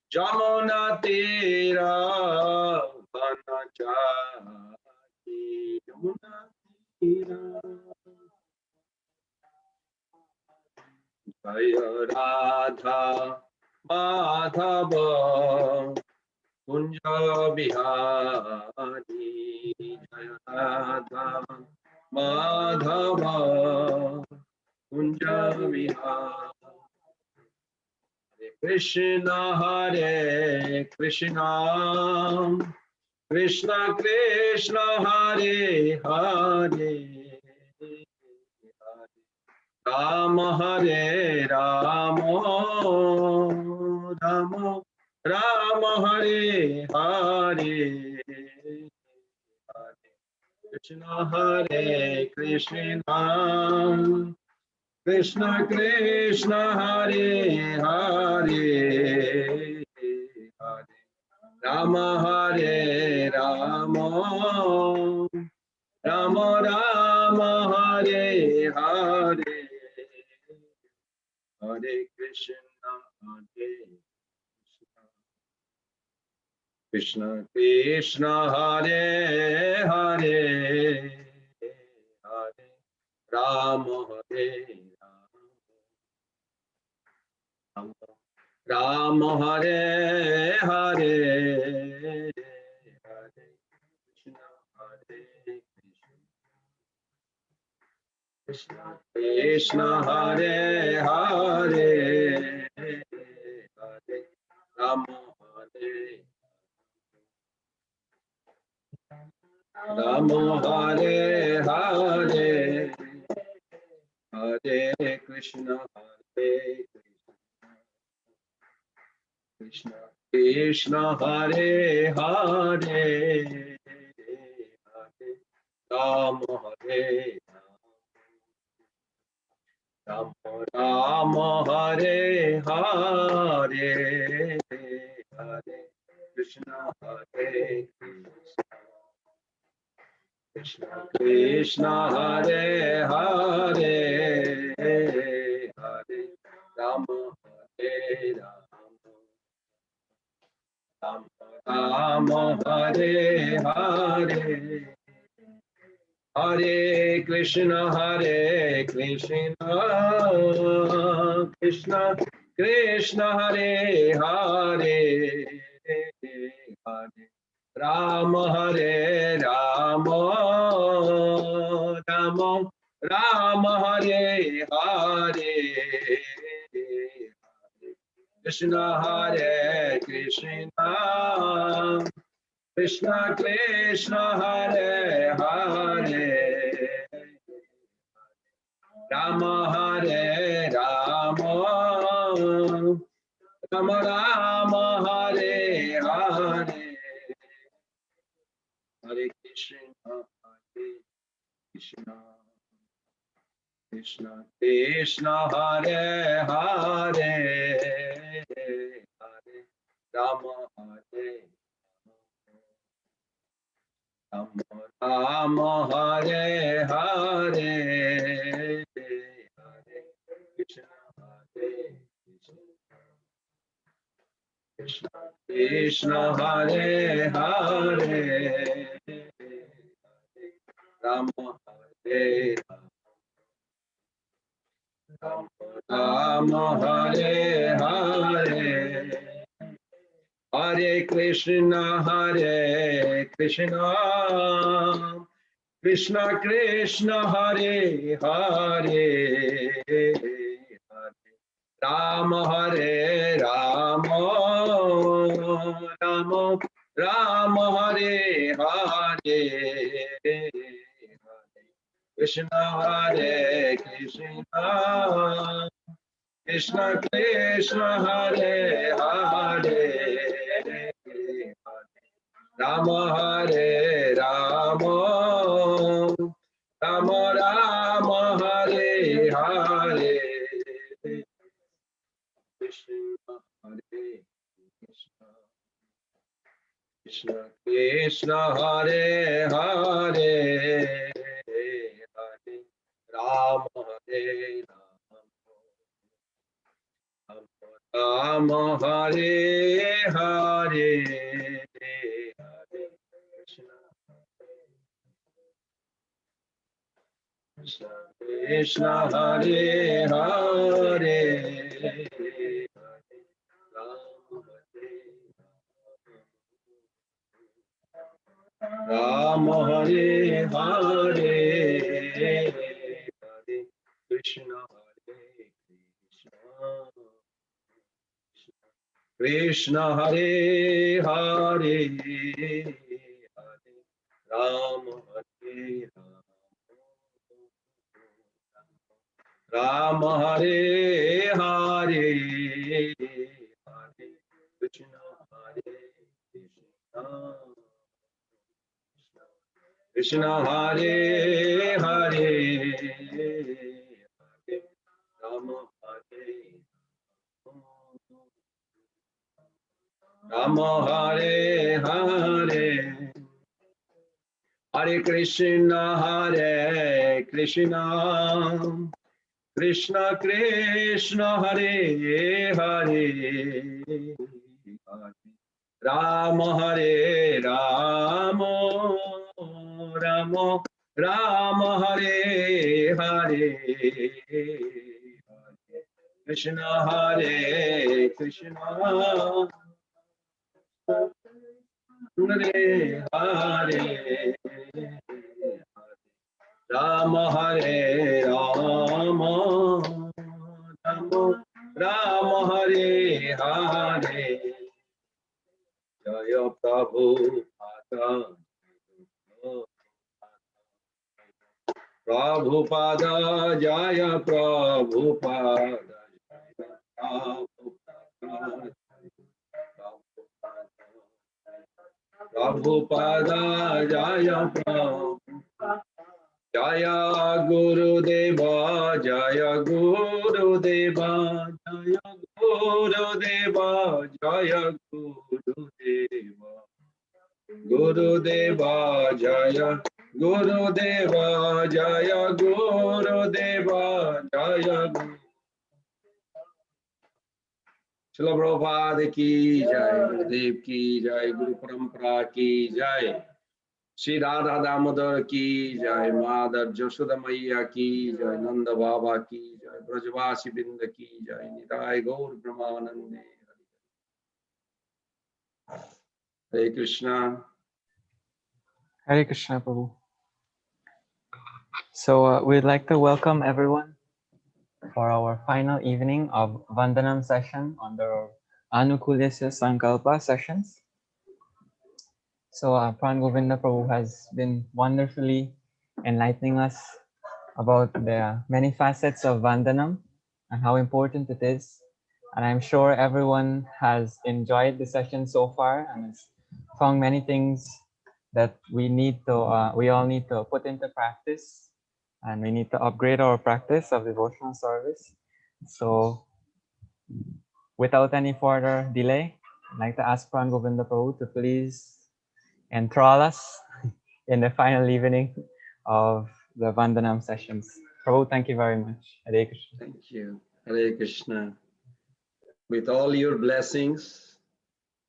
Jamuna tira vanachari, Jamuna tira. Jaya Radha Madhava Kunja Bihari, Jaya Radha Madhava Kunja Bihari. Krishna Hare Krishna, Krishna Krishna Hare Hare, Rama Hare Rama, Rama Rama Hare Hare, Krishna Hare Krishna, Krishna Krishna Hare Hare, Rama Hare Rama, Rama Rama Hare Hare, Hare Krishna Hare Krishna, Krishna Krishna Hare Hare, Hare Rama Hare Rama, Rama Hare Hare, Hare Krishna Hare Krishna, Krishna Hare Hare, Hare Rama Hare Rama Hare Hare, Hare Krishna Hare Krishna, Krishna Hare Hare, Hare Rama Hare Rama, Rama Hare Hare, Hare Krishna Hare Krishna, Krishna Hare Hare, Hare Rama Hare Rama, Rama Hare Hare, Hare Krishna Krishna, Krishna Krishna Hare Hare, Hare Rama Hare Rama, Rama Rama Hare Hare, Krishna Hare Krishna, Krishna Krishna Hare Hare, Rama Hare Rama, Rama Rama Hare Hare, Hare Krishna Krishna, Krishna Krishna Hare Hare, Hare Rama Hare Rama, Rama Hare Hare, Hare Krishna Krishna Krishna Hare Hare, Rama Hare Rama, Rama Hare Hare, Hare Krishna Krishna, Krishna Krishna Hare Hare, Rama Hare Rama, Rama Rama Hare Hare, Krishna Hare Krishna, Krishna Krishna Hare Hare, Rama Hare Rama, Rama Rama Hare Hare, Krishna Hare Krishna, Krishna Krishna Hare Hare, Hare Rama Hare Rama, Rama Hare Hare Hare Krishna Krishna Krishna Hare Hare Rama Hare Hare Hare Krishna Hare Krishna Hare Hare Hare Rama Hare Rama Hare Hare Hare Krishna Hare Krishna Hare Hare Hare Rama Hare Rama Hare Hare Hare Krishna Krishna Krishna Hare Hare Hare Rama Hare Rama Rama Rama Hare Hare Krishna Hare Krishna Hare Hare Rama Hare Rama Rama Rama Hare Hare Jaya Prabhu Pada Prabhupada Jaya Prabhupada Prabhupada Jaya Prabhupada Jaya Gurudeva Jaya Gurudeva Jaya Gurudeva Jaya Gurudeva Gurudeva Jaya Gurudeva Jaya Gurudeva Jaya Srila Prabhupada ki jai, Gurudev ki jai, Guru Parampara ki jai, Shri Radha Damodar ki jai, Mother Jashoda Maiya ki jai, Nanda Baba ki jai, Brajvasi Binda ki jai, Nitai Gaur Brahmanande. Hare Krishna. Hare Krishna, Prabhu. So we'd like to welcome everyone for our final evening of Vandanam session on the Anukulyasya Sankalpah sessions. So Pran Govinda Prabhu has been wonderfully enlightening us about the many facets of Vandanam and how important it is. And I'm sure everyone has enjoyed the session so far and has found many things that we all need to put into practice, and we need to upgrade our practice of devotional service. So without any further delay, I'd like to ask Pran Govinda Prabhu to please enthrall us in the final evening of the Vandanam sessions. Prabhu, thank you very much. Hare Krishna. Thank you. Hare Krishna. With all your blessings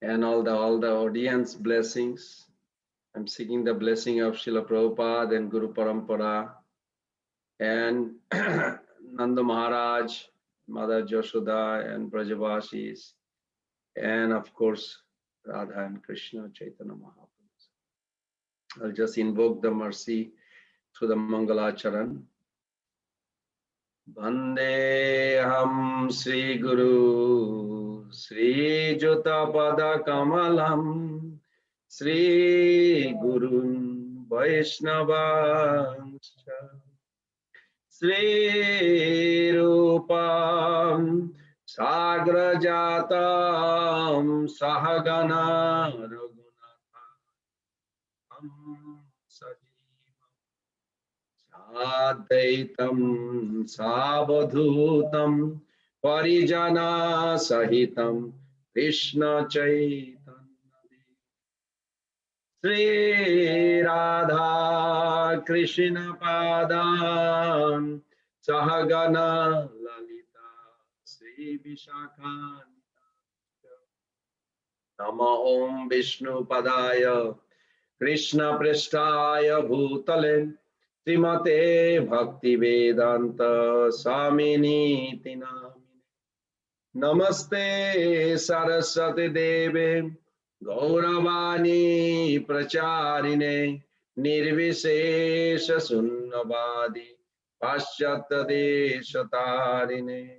and all the audience blessings, I'm seeking the blessing of Srila Prabhupada and Guru Parampara and Nanda Maharaj, Mother Jashoda and Brajavasis, and of course Radha and Krishna Chaitanya Mahaprabhu. I'll just invoke the mercy through the Mangalacharan. Vandeham Sri Guru Sri Juta Pada Kamalam Sri Gurun Vaishnavanscha Sri Rupam Sagrajatam Sahagana Raghunatham Advaitam Savadhutam Parijana Sahitam Krishna Chaitanya Sri Radha Krishna Padam Sahagana Lalita Sri Vishakhan Nama Om Vishnu Padaya Krishna Prestaya Bhutale Srimate Bhakti Vedanta Swamini Tinamine Namaste Saraswati Deve Gauravani Pracharine Nirvishesha Sunnavadi Paschata Deshatarine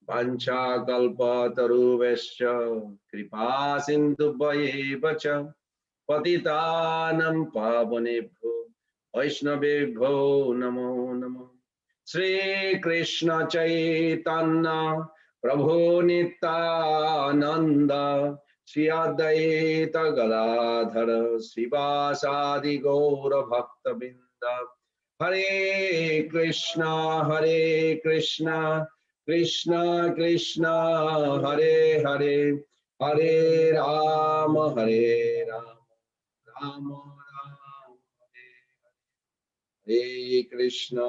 Panchakalpataruvescha Kripa Sindhubhayeva cha Patitanam Pavanebhyo Vaishnavebhyo Namo Namo Sri Krishna Chaitanya Prabhu Nityananda Shri Advaita Gadadhara Srivasadi Gaura Bhakta Binda Hare Krishna Krishna Krishna Hare Hare Hare Rama Hare Rama Rama Rama Hare Krishna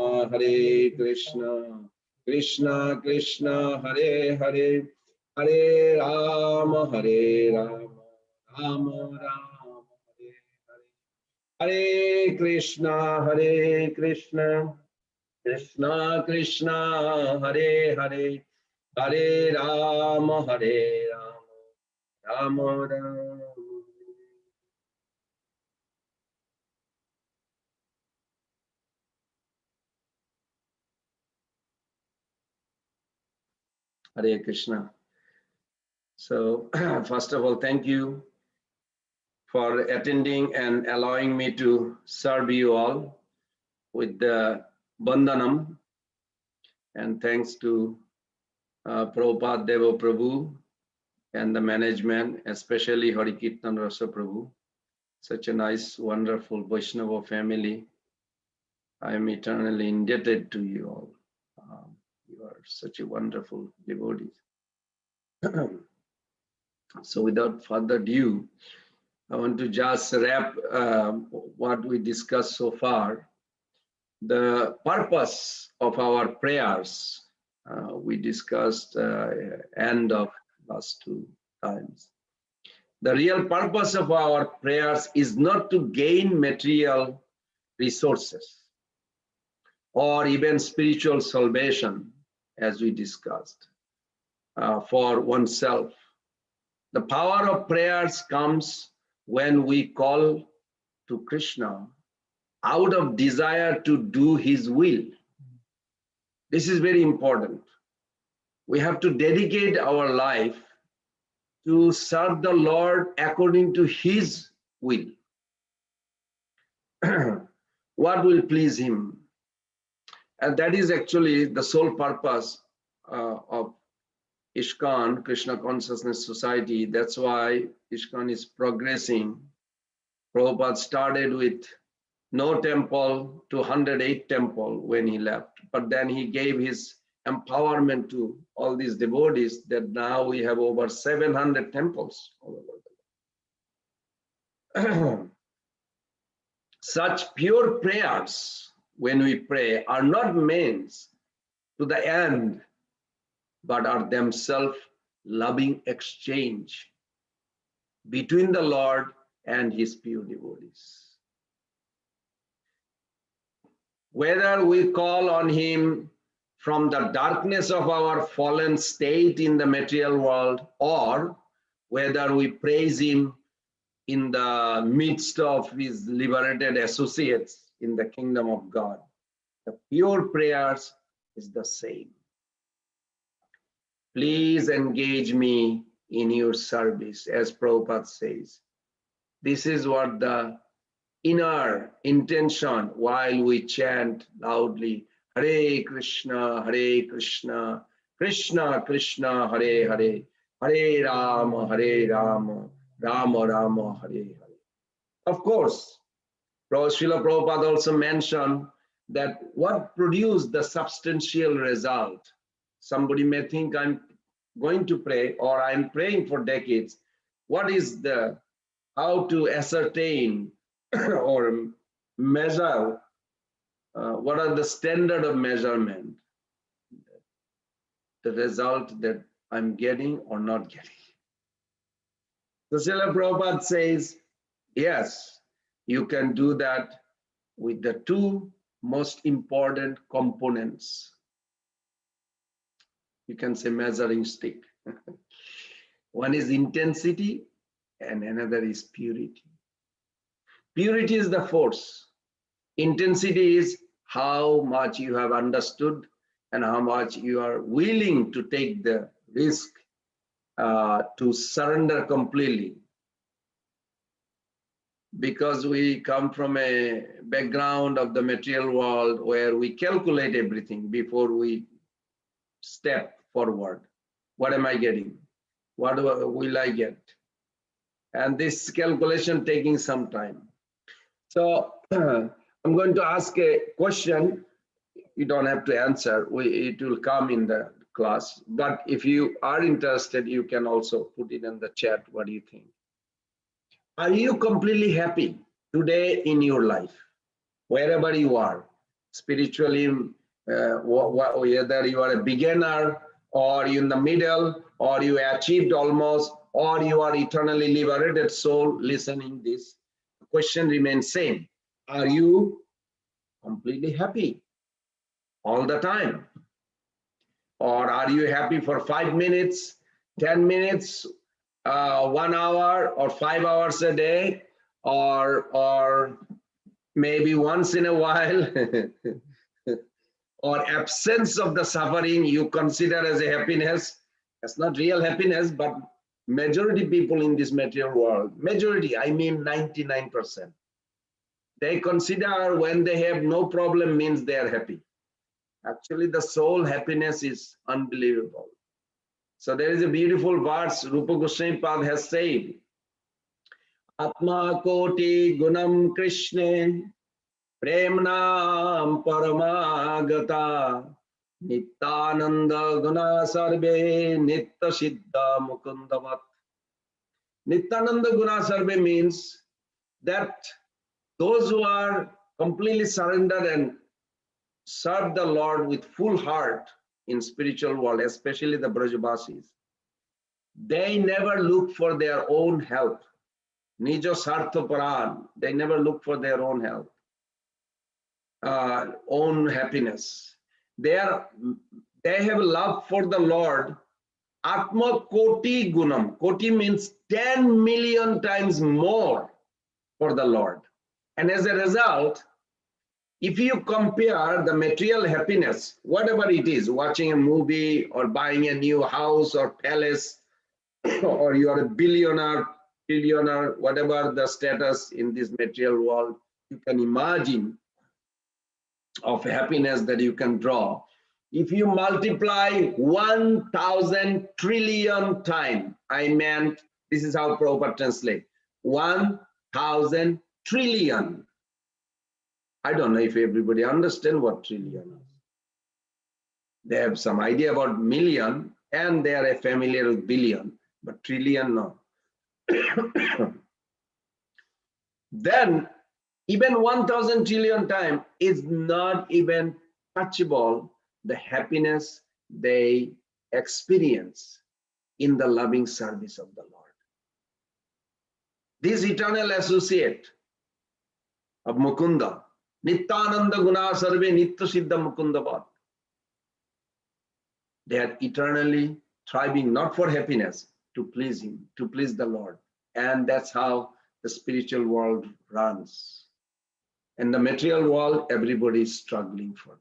Krishna Krishna Hare Hare Hare Rama Rama Rama Hare Hare Hare Krishna Krishna Krishna Hare Hare Hare Rama Rama Rama Hare Krishna. So first of all, thank you for attending and allowing me to serve you all with the Vandanam. And thanks to Prabhupada Deva Prabhu and the management, especially Hari Kirtan Rasa Prabhu. Such a nice, wonderful Vaishnava family. I am eternally indebted to you all. You are such a wonderful devotee. So without further ado, I want to just wrap what we discussed so far. The purpose of our prayers, we discussed end of last two times. The real purpose of our prayers is not to gain material resources or even spiritual salvation, as we discussed, for oneself. The power of prayers comes when we call to Krishna out of desire to do his will. This is very important. We have to dedicate our life to serve the Lord according to his will. What will please him? And that is actually the sole purpose of ISKCON, Krishna Consciousness Society. That's why ISKCON is progressing. Prabhupada started with no temple to 108 temple when he left, but then he gave his empowerment to all these devotees that now we have over 700 temples all over the world. Such pure prayers, when we pray, are not means to the end, but are themselves loving exchange between the Lord and his pure devotees. Whether we call on him from the darkness of our fallen state in the material world, or whether we praise him in the midst of his liberated associates in the kingdom of God, the pure prayers is the same. Please engage me in your service, as Prabhupada says. This is what the inner intention while we chant loudly, Hare Krishna, Krishna Krishna, Hare Hare, Hare Rama, Rama Rama, Hare Hare. Of course, Srila Prabhupada also mentioned that what produced the substantial result. Somebody may think I'm going to pray or I'm praying for decades. What is the, how to ascertain or measure, what are the standard of measurement, the result that I'm getting or not getting. So Srila Prabhupada says, yes, you can do that with the two most important components. You can say measuring stick. One is intensity and another is purity. Purity is the force. Intensity is how much you have understood and how much you are willing to take the risk to surrender completely. Because we come from a background of the material world where we calculate everything before we step forward. What am I getting? What will I get? And this calculation taking some time. So I'm going to ask a question. You don't have to answer. It will come in the class. But if you are interested, you can also put it in the chat. What do you think? Are you completely happy today in your life, wherever you are, spiritually, whether you are a beginner or you in the middle, or you achieved almost, or you are eternally liberated soul listening this? The question remains same. Are you completely happy all the time? Or are you happy for 5 minutes, 10 minutes, 1 hour, or 5 hours a day, or maybe once in a while, or absence of the suffering you consider as a happiness? That's not real happiness, but majority people in this material world, majority, I mean 99%, they consider when they have no problem means they are happy. Actually, the soul happiness is unbelievable. So there is a beautiful verse Rupa Goswami Pad has said, Atma koti gunam Krishne premnam paramagata nityananda guna sarve nitta siddha mukundavat. Nityananda guna sarve means that those who are completely surrendered and serve the Lord with full heart in spiritual world, especially the Brajavasis, they never look for their own help. Nijo sartha Pran, they never look for their own help, own happiness. They have love for the Lord. Atma koti gunam. Koti means 10 million times more for the Lord. And as a result, if you compare the material happiness, whatever it is, watching a movie or buying a new house or palace, or you are a billionaire, trillionaire, whatever the status in this material world, you can imagine of happiness that you can draw. If you multiply 1,000 trillion times, I meant, this is how Prabhupada translate, 1,000 trillion. I don't know if everybody understands what trillion is. They have some idea about million and they are familiar with billion, but trillion, no. Then even 1,000 trillion times is not even touchable the happiness they experience in the loving service of the Lord. This eternal associate of Mukunda, Nityananda Guna Sarve Nitya Siddha Mukundavat. They are eternally striving not for happiness, to please Him, to please the Lord. And that's how the spiritual world runs. In the material world, everybody is struggling for that.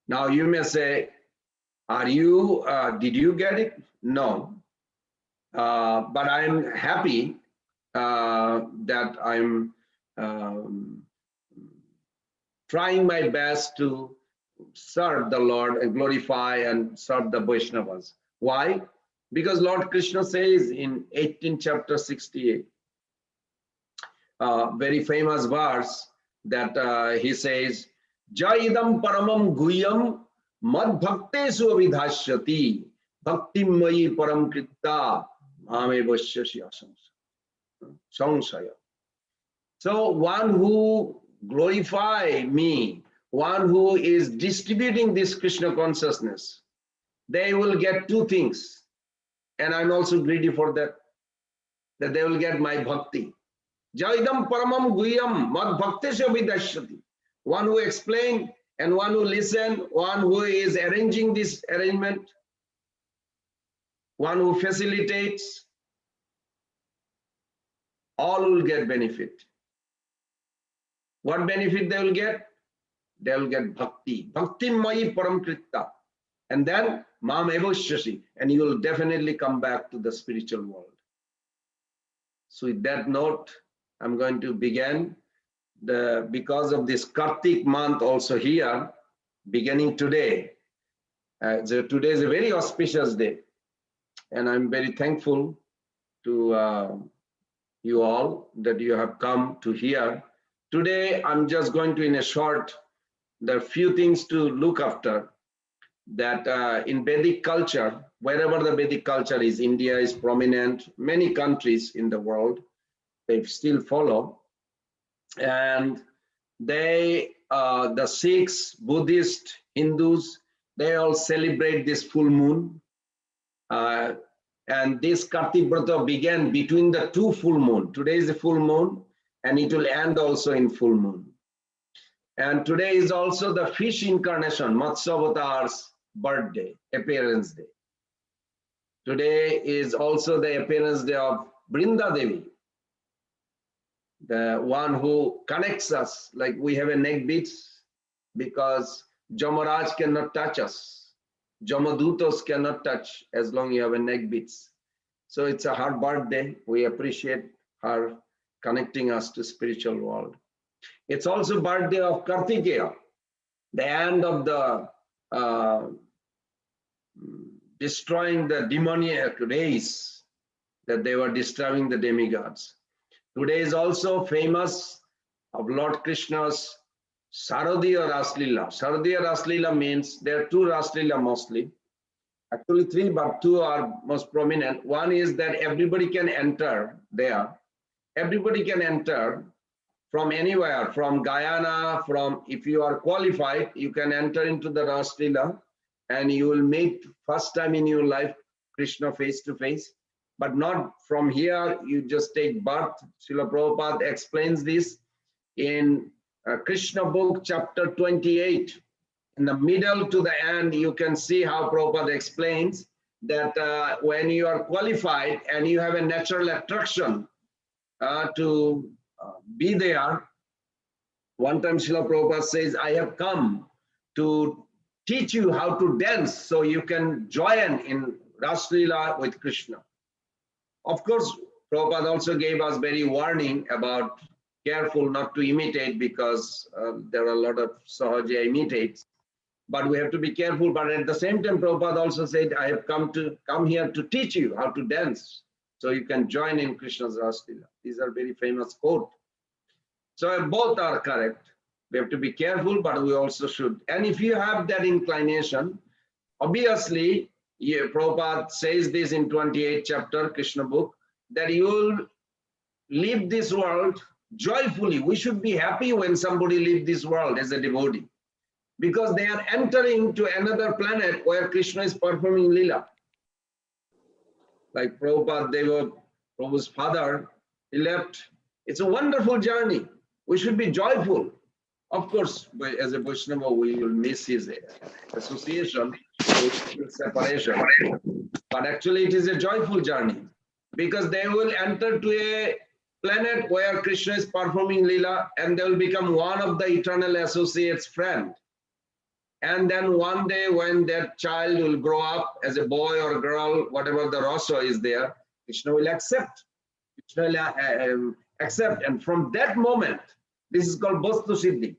Now you may say, did you get it? No. But I'm happy that I'm trying my best to serve the Lord and glorify and serve the Vaishnavas. Why? Because Lord Krishna says in 18th chapter 68, very famous verse that he says, Jaidam paramam guyam mad bhaktesu avidhasyati bhaktim mayi param kritta mame vasyasya samsaya. So one who glorify me, one who is distributing this Krishna consciousness, they will get two things. and I'm also greedy for that they will get my bhakti. Jaidam paramam guyam mad bhaktesya vidashyati. One who explain and one who listen, one who is arranging this arrangement, one who facilitates, all will get benefit. What benefit they will get? They will get bhakti. Bhakti mayi param kritta. And then mam evoshyasi. And you will definitely come back to the spiritual world. So with that note, I'm going to begin. Because of this Kartik month also here, beginning today. Today is a very auspicious day. And I'm very thankful to you all that you have come to hear. Today, I'm just going to, in a short, there are few things to look after. That in Vedic culture, wherever the Vedic culture is, India is prominent, many countries in the world, they still follow. And they, the Sikhs, Buddhists, Hindus, they all celebrate this full moon. And this Kartik Vrata began between the two full moon. Today is the full moon, and it will end also in full moon. And today is also the fish incarnation, Matsya Avatar's birthday, appearance day. Today is also the appearance day of Brinda Devi, the one who connects us, like we have a neck beads, because Jamaraj cannot touch us. Jamadutos cannot touch as long as you have a neck beads. So it's a her birthday. We appreciate her connecting us to spiritual world. It's also birthday of Kartikeya, the end of the destroying the demoniac race that they were disturbing the demigods. Today is also famous of Lord Krishna's Saradiya Raslila. Saradiya Raslila means there are two Raslila mostly. Actually three, but two are most prominent. One is that everybody can enter there. Everybody can enter from anywhere, from Guyana, from, if you are qualified, you can enter into the Raslila and you will meet first time in your life Krishna face to face. But not from here, you just take birth. Srila Prabhupada explains this in Krishna book, chapter 28. In the middle to the end, you can see how Prabhupada explains that when you are qualified and you have a natural attraction to be there. One time Srila Prabhupada says, I have come to teach you how to dance so you can join in Raslila with Krishna. Of course, Prabhupada also gave us very warning about careful not to imitate, because there are a lot of Sahaja imitates. But we have to be careful. But at the same time, Prabhupada also said, I have come here to teach you how to dance so you can join in Krishna's Raslila. These are very famous quotes. So both are correct. We have to be careful, but we also should. And if you have that inclination, obviously, Prabhupada says this in 28th chapter, Krishna book, that you will leave this world joyfully. We should be happy when somebody leaves this world as a devotee, because they are entering to another planet where Krishna is performing Leela. Like Prabhupada, Prabhu's father, he left. It's a wonderful journey. We should be joyful. Of course, as a Vaishnava, we will miss his association, separation. But actually, it is a joyful journey, because they will enter to a planet where Krishna is performing Leela, and they will become one of the eternal associates' friend. And then one day when that child will grow up as a boy or girl, whatever the rasa is there, Krishna will accept. Krishna will accept. And from that moment, this is called Vastu Siddhi.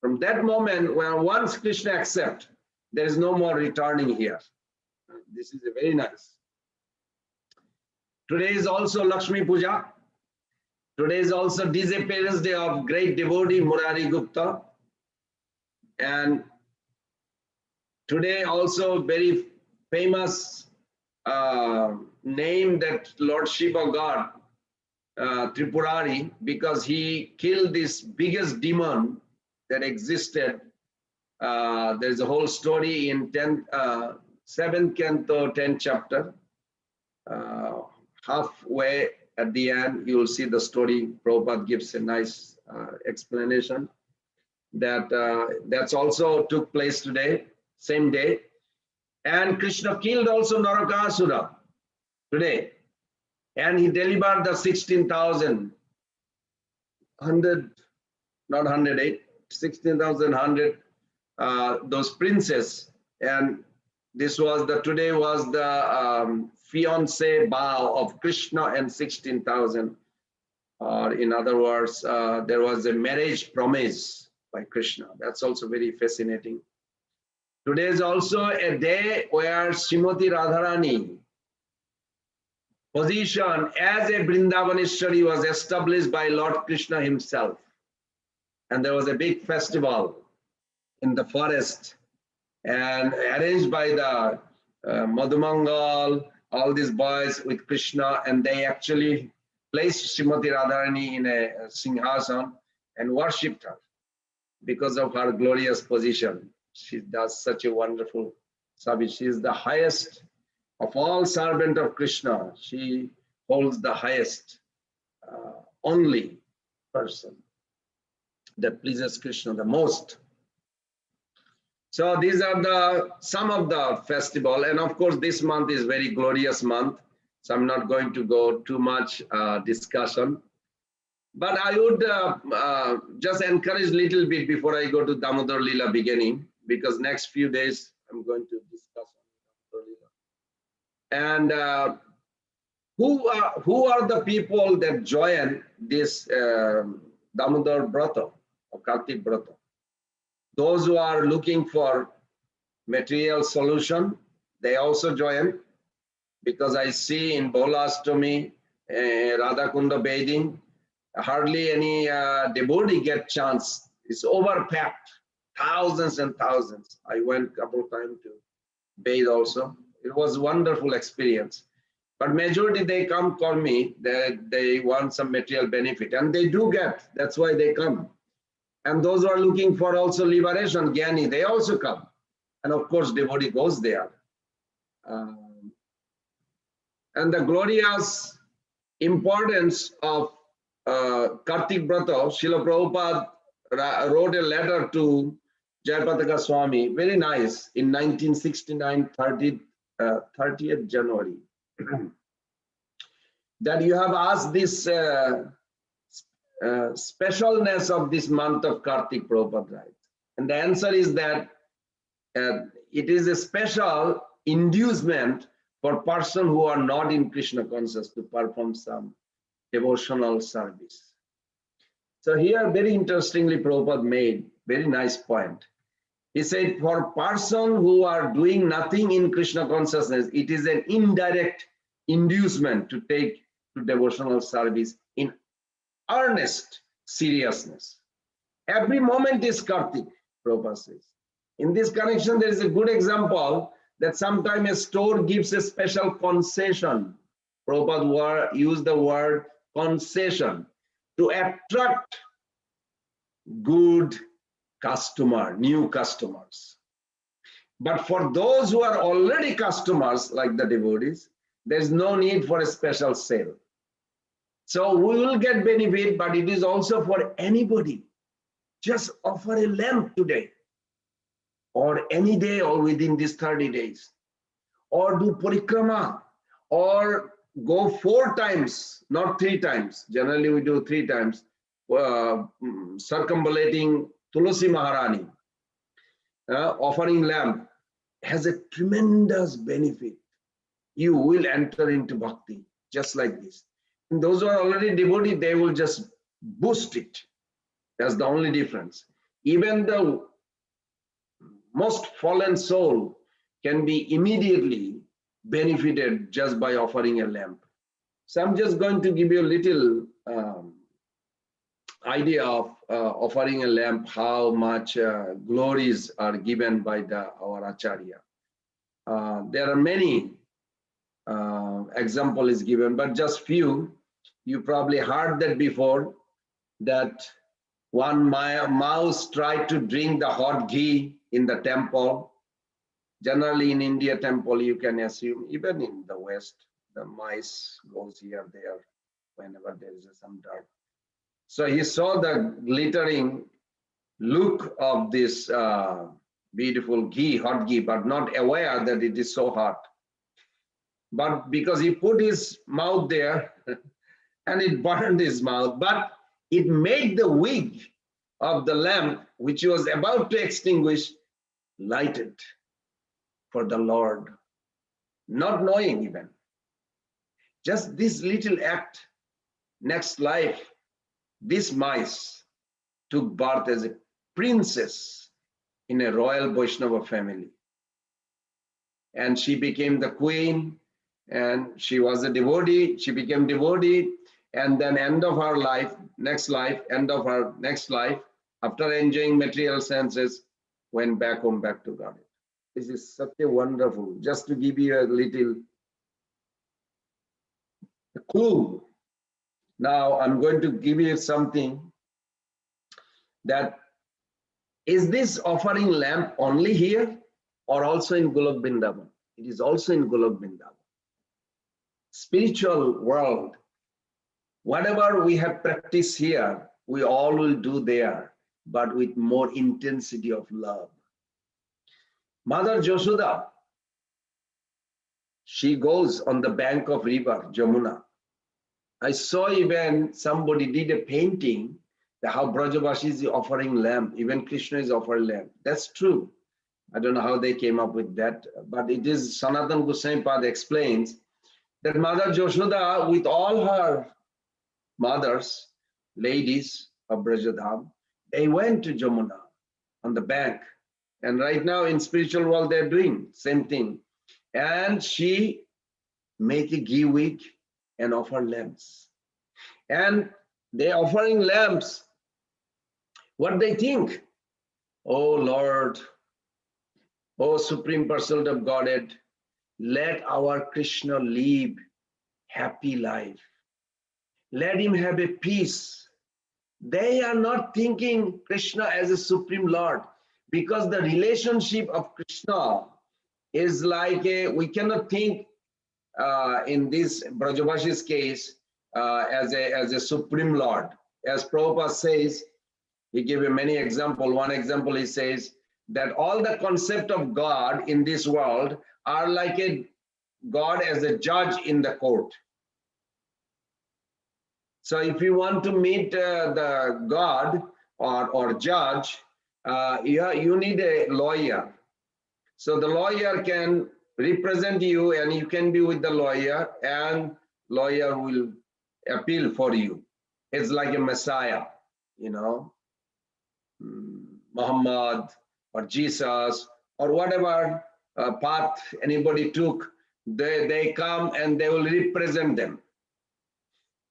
From that moment, when once Krishna accepts, there is no more returning here. This is a very nice. Today is also Lakshmi Puja. Today is also disappearance day of great devotee Murari Gupta. And today also very famous name that Lord Shiva got, Tripurari, because he killed this biggest demon that existed. There's a whole story in 7th canto, 10th chapter. halfway at the end, you will see the story. Prabhupada gives a nice explanation that that's also took place today, same day. And Krishna killed also Narakasura today. And he delivered the 16,000, not 108, 16,100, those princes. And this was today was the fiancé vow of Krishna and 16,000. Or in other words, there was a marriage promise by Krishna. That's also very fascinating. Today is also a day where Srimati Radharani position as a Vrindavaneshwari was established by Lord Krishna himself. And there was a big festival in the forest and arranged by the Madhumangal, all these boys with Krishna, and they actually placed Srimati Radharani in a Singhasan and worshipped her because of her glorious position. She does such a wonderful service. She is the highest of all servant of Krishna. She holds the highest, only person that pleases Krishna the most. So these are some of the festival, and of course this month is very glorious month. So I'm not going to go too much discussion, but I would just encourage a little bit before I go to Damodar Lila beginning, because next few days I'm going to discuss Damodar Lila. And who are the people that join this Damodar Brata or Kartik Brata? Those who are looking for material solution, they also join, because I see in Bolashtami, Radhakunda bathing, hardly any devotee get chance. It's overpacked, thousands and thousands. I went a couple of times to bathe also. It was a wonderful experience. But majority, they come call me that they want some material benefit, and they do get, that's why they come. And those who are looking for also liberation, Gyani, they also come. And of course, devotee goes there. And the glorious importance of Kartik Brata, Srila Prabhupada wrote a letter to Jayapataka Swami, very nice, in 1969, 30th January. That you have asked this specialness of this month of Kartik, Prabhupada, right? And the answer is that it is a special inducement for person who are not in Krishna conscious to perform some devotional service. So here, very interestingly, Prabhupada made very nice point. He said, for person who are doing nothing in Krishna consciousness, it is an indirect inducement to take to devotional service in earnest seriousness. Every moment is Kartik, Prabhupada says. In this connection, there is a good example that sometimes a store gives a special concession. Prabhupada used the word concession to attract good customer, new customers. But for those who are already customers, like the devotees, there's no need for a special sale. So we will get benefit, but it is also for anybody. Just offer a lamp today, or any day, or within these 30 days, or do parikrama, or go 4 times, not 3 times. Generally, we do 3 times, circumambulating Tulasi Maharani. Offering lamp has a tremendous benefit. You will enter into bhakti, just like this. And those who are already devoted, they will just boost it. That's the only difference. Even the most fallen soul can be immediately benefited just by offering a lamp. So I'm just going to give you a little idea of offering a lamp, how much glories are given by our Acharya. There are many example is given, but just few. You probably heard that before, that one mouse tried to drink the hot ghee in the temple. Generally in India temple, you can assume, even in the West, the mice goes here, there, whenever there is some dirt. So he saw the glittering look of this beautiful ghee, hot ghee, but not aware that it is so hot. But because he put his mouth there and it burned his mouth, but it made the wick of the lamp, which he was about to extinguish, lighted for the Lord, not knowing even. Just this little act, next life, this mice took birth as a princess in a royal Vaishnava family. And she became the queen, and she was a devotee, she became devotee, and then end of her life, next life, end of her next life, after enjoying material senses, went back home, back to God. This is such a wonderful, just to give you a little clue. Now I'm going to give you something that, is this offering lamp only here or also in Golok Vrindavan? It is also in Golok Vrindavan. Spiritual world, whatever we have practiced here, we all will do there, but with more intensity of love. Mother Yashoda, she goes on the bank of river Jamuna. I saw even somebody did a painting that how Brajavashi is offering lamp, even Krishna is offering lamp. That's true. I don't know how they came up with that, but it is Sanatana Goswami Pad explains that Mother Yashoda, with all her mothers, ladies of Brajadham, they went to Jamuna on the bank. And right now in spiritual world, they're doing same thing. And she make a ghee wick and offer lamps. And they offering lamps. What they think? Oh Lord, oh Supreme Personality of Godhead, let our Krishna live happy life. Let him have a peace. They are not thinking Krishna as a Supreme Lord, because the relationship of Krishna is like we cannot think in this Brajavashi's case as a Supreme Lord. As Prabhupada says, he gave many examples. One example, he says that all the concept of God in this world are like a God as a judge in the court. So if you want to meet the God or judge, you need a lawyer. So the lawyer can represent you and you can be with the lawyer and lawyer will appeal for you. It's like a Messiah, you know, Muhammad or Jesus or whatever path anybody took, they come and they will represent them.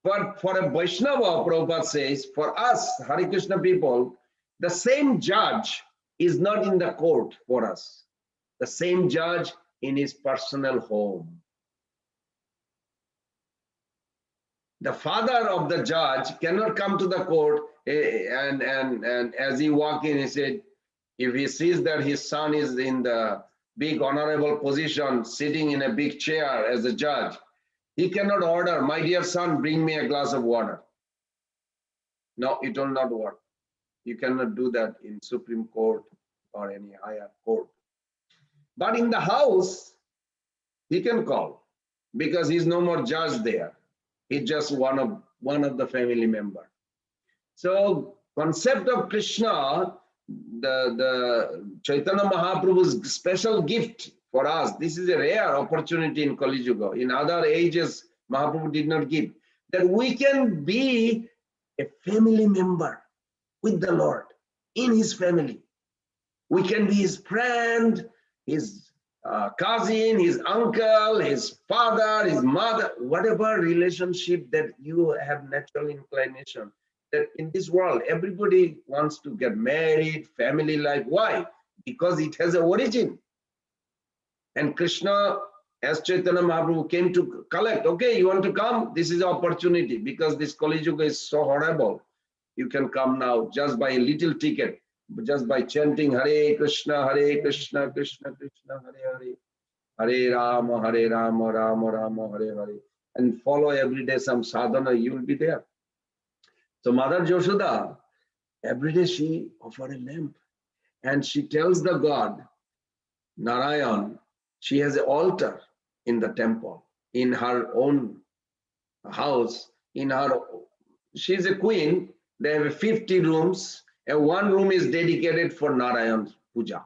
But for a Vaishnava, Prabhupada says, for us, Hare Krishna people, the same judge is not in the court for us. The same judge in his personal home. The father of the judge cannot come to the court and as he walk in, he said, if he sees that his son is in the big honorable position, sitting in a big chair as a judge, he cannot order, my dear son, bring me a glass of water. No, it will not work. You cannot do that in Supreme Court or any higher court. But in the house, he can call because he's no more judge there. He's just one of the family member. So concept of Krishna, the Chaitanya Mahaprabhu's special gift for us. This is a rare opportunity in Kali Yuga. In other ages, Mahaprabhu did not give. That we can be a family member with the Lord, in his family. We can be his friend, his cousin, his uncle, his father, his mother, whatever relationship that you have natural inclination. That in this world, everybody wants to get married, family life. Why? Because it has an origin. And Krishna, as Chaitanya Mahaprabhu came to collect, okay, you want to come? This is the opportunity because this Kali Yuga is so horrible. You can come now just by a little ticket, just by chanting Hare Krishna, Krishna Krishna, Hare Hare, Hare Rama, Rama Rama, Hare Hare, and follow every day some sadhana, you will be there. So Mother Yashoda, every day she offers a lamp and she tells the god, Narayan, she has an altar in the temple, in her own house, she's a queen, they have 50 rooms, and one room is dedicated for Narayan Puja.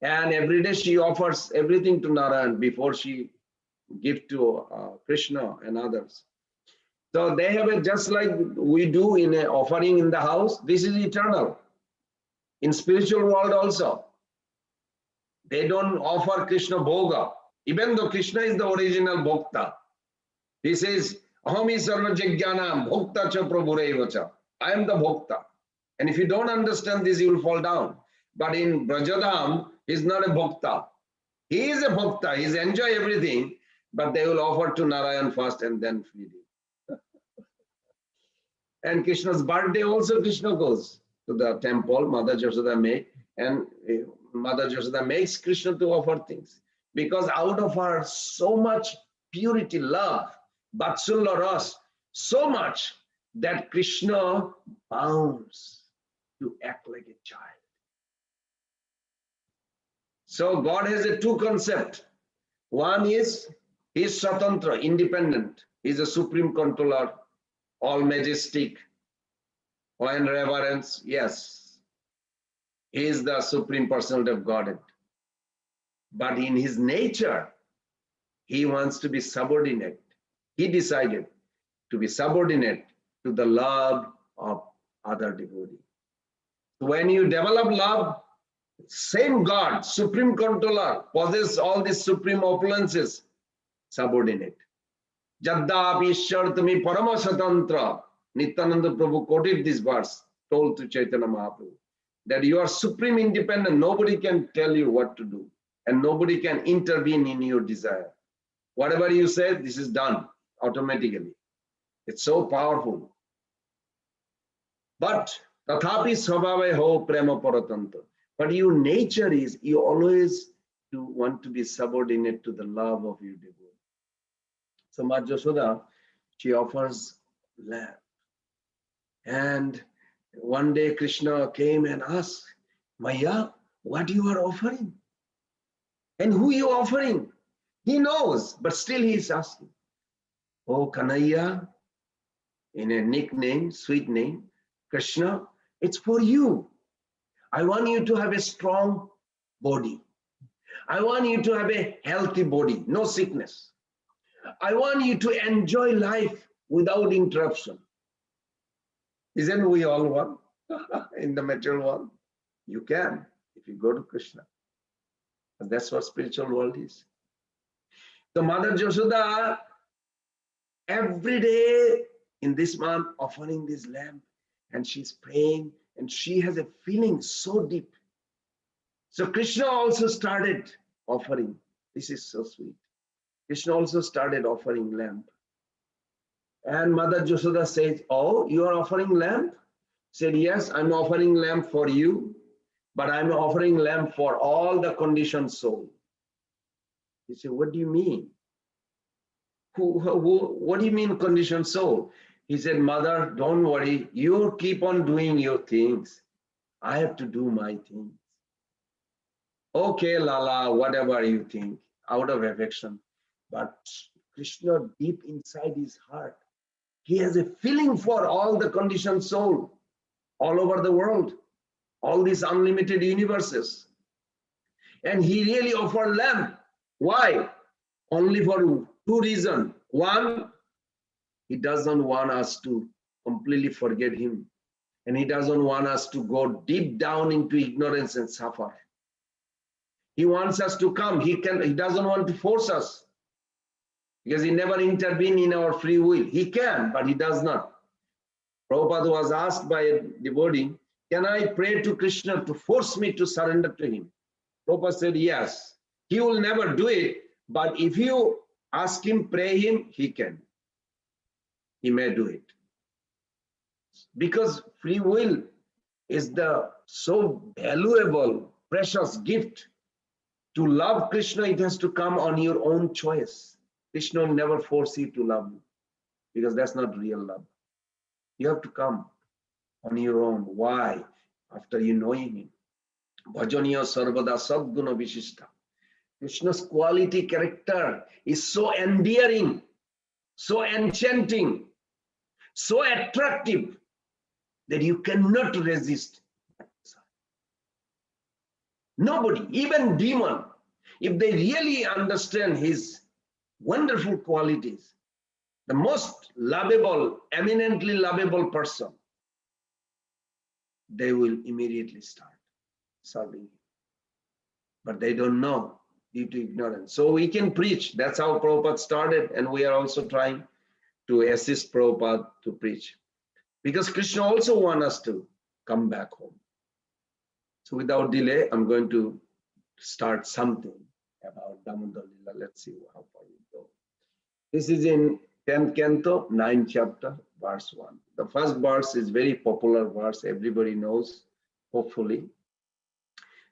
And every day she offers everything to Narayan before she gives to Krishna and others. So they have it just like we do in an offering in the house. This is eternal. In spiritual world also, they don't offer Krishna bhoga, even though Krishna is the original bhokta. He says, Ahami sarva jagyanam bhokta cha prabhurevacha. I am the bhokta. And if you don't understand this, you will fall down. But in Brajadam, he's not a bhokta. He is a bhokta. He's enjoy everything, but they will offer to Narayan first and then feed him. And Krishna's birthday also, Krishna goes to the temple, Mother Yashoda made, and Mother Yashoda makes Krishna to offer things. Because out of her so much purity, love, Vatsalya Ras, so much that Krishna bounds to act like a child. So God has a two concept. One is he's Swatantra, independent. He's a supreme controller, all majestic, and reverence. Yes, he is the supreme personality of Godhead. But in his nature, he wants to be subordinate. He decided to be subordinate to the love of other devotees. When you develop love, same God, supreme controller, possesses all these supreme opulences, subordinate. Jadda Ishwar Tumi Parama Swatantra. Nityananda Prabhu quoted this verse, told to Chaitanya Mahaprabhu, that you are supreme independent. Nobody can tell you what to do, and nobody can intervene in your desire. Whatever you say, this is done automatically. It's so powerful. But tathapi swabhave ho prema paratantra. But your nature is you always want to be subordinate to the love of your devotee. So Mother Yashoda, she offers lamb. And one day Krishna came and asked, Maya, what you are offering? And who you offering? He knows, but still he is asking. Oh, Kanhaiya, in a nickname, sweet name, Krishna, it's for you. I want you to have a strong body. I want you to have a healthy body, no sickness. I want you to enjoy life without interruption. Isn't we all one in the material world? You can if you go to Krishna. And that's what spiritual world is. So Mother Yashoda, every day in this month, offering this lamb, and she's praying, and she has a feeling so deep. So Krishna also started offering. This is so sweet. Krishna also started offering lamb. And Mother Yashoda says, oh, you are offering lamb? Said, yes, I'm offering lamb for you, but I'm offering lamb for all the conditioned soul. He said, what do you mean? What do you mean conditioned soul? He said, Mother, don't worry. You keep on doing your things. I have to do my things. Okay, Lala, whatever you think, out of affection. But Krishna, deep inside his heart, he has a feeling for all the conditioned soul all over the world, all these unlimited universes. And he really offered lamb. Why? Only for two reasons. One, he doesn't want us to completely forget him. And he doesn't want us to go deep down into ignorance and suffer. He wants us to come. He doesn't want to force us, because he never intervened in our free will. He can, but he does not. Prabhupada was asked by a devotee, can I pray to Krishna to force me to surrender to him? Prabhupada said, yes. He will never do it, but if you ask him, pray him, he can. He may do it. Because free will is the so valuable, precious gift To love Krishna, it has to come on your own choice. Krishna will never force you to love you, because that's not real love. You have to come on your own. Why? After you knowing him. Bhajaniya sarvada sadguna vishishta. Krishna's quality, character is so endearing, so enchanting, so attractive that you cannot resist. Nobody, even demon, if they really understand his wonderful qualities, the most lovable, eminently lovable person, they will immediately start serving him. But they don't know due to ignorance. So we can preach. That's how Prabhupada started, and we are also trying to assist Prabhupada to preach. Because Krishna also wants us to come back home. So without delay, I'm going to start something about Damodar Lila. Let's see how far we go. This is in 10th canto, 9th chapter, verse 1. The first verse is very popular verse. Everybody knows, hopefully.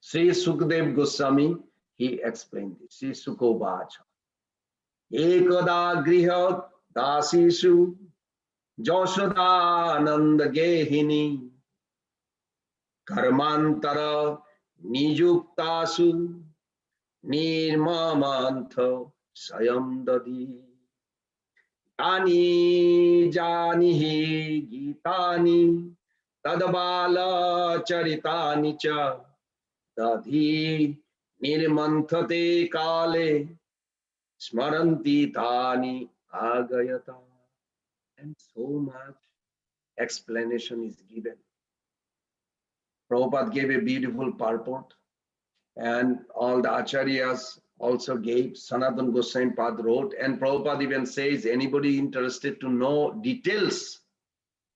Sri Sukadev Goswami, he explained this. Sri Sukovacha. Ekada griha dasishu Joshodananda Gehini Karmantara Nijuktasu Nirmamantha Sayam Dadi Ani Janihi Gitani Tadabala Charitani Cha Dadhi Nirmanthate Kale Smaranti Tani Agayata. And so much explanation is given. Prabhupada gave a beautiful purport, and all the acharyas also gave. Sanatana Goswami Pad wrote, and Prabhupada even says, anybody interested to know details,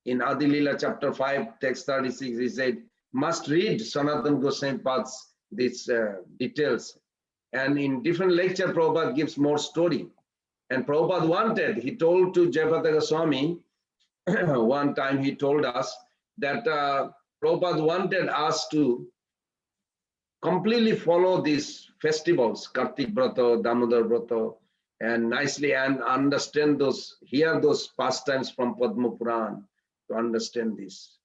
in Adi Lila chapter 5, text 36, he said, must read Sanatana Goswami Pad's these details. And in different lecture, Prabhupada gives more story. And Prabhupada wanted, he told to Jayapata Goswami, one time he told us that Prabhupada wanted us to completely follow these festivals, Kartik Brata, Damodar Brata, and nicely and understand those, hear those pastimes from Padma Puran to understand this.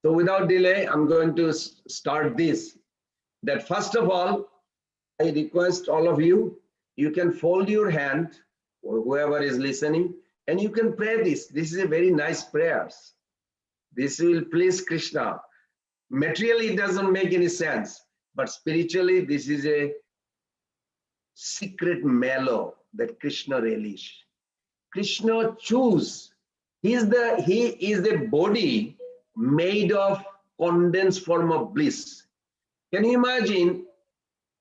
So without delay, I'm going to start this. That first of all, I request all of you, you can fold your hand, or whoever is listening, and you can pray this. This is a very nice prayer. This will please Krishna. Materially, it doesn't make any sense, but spiritually, this is a secret mellow that Krishna relish. Krishna choose. He is the body made of condensed form of bliss. Can you imagine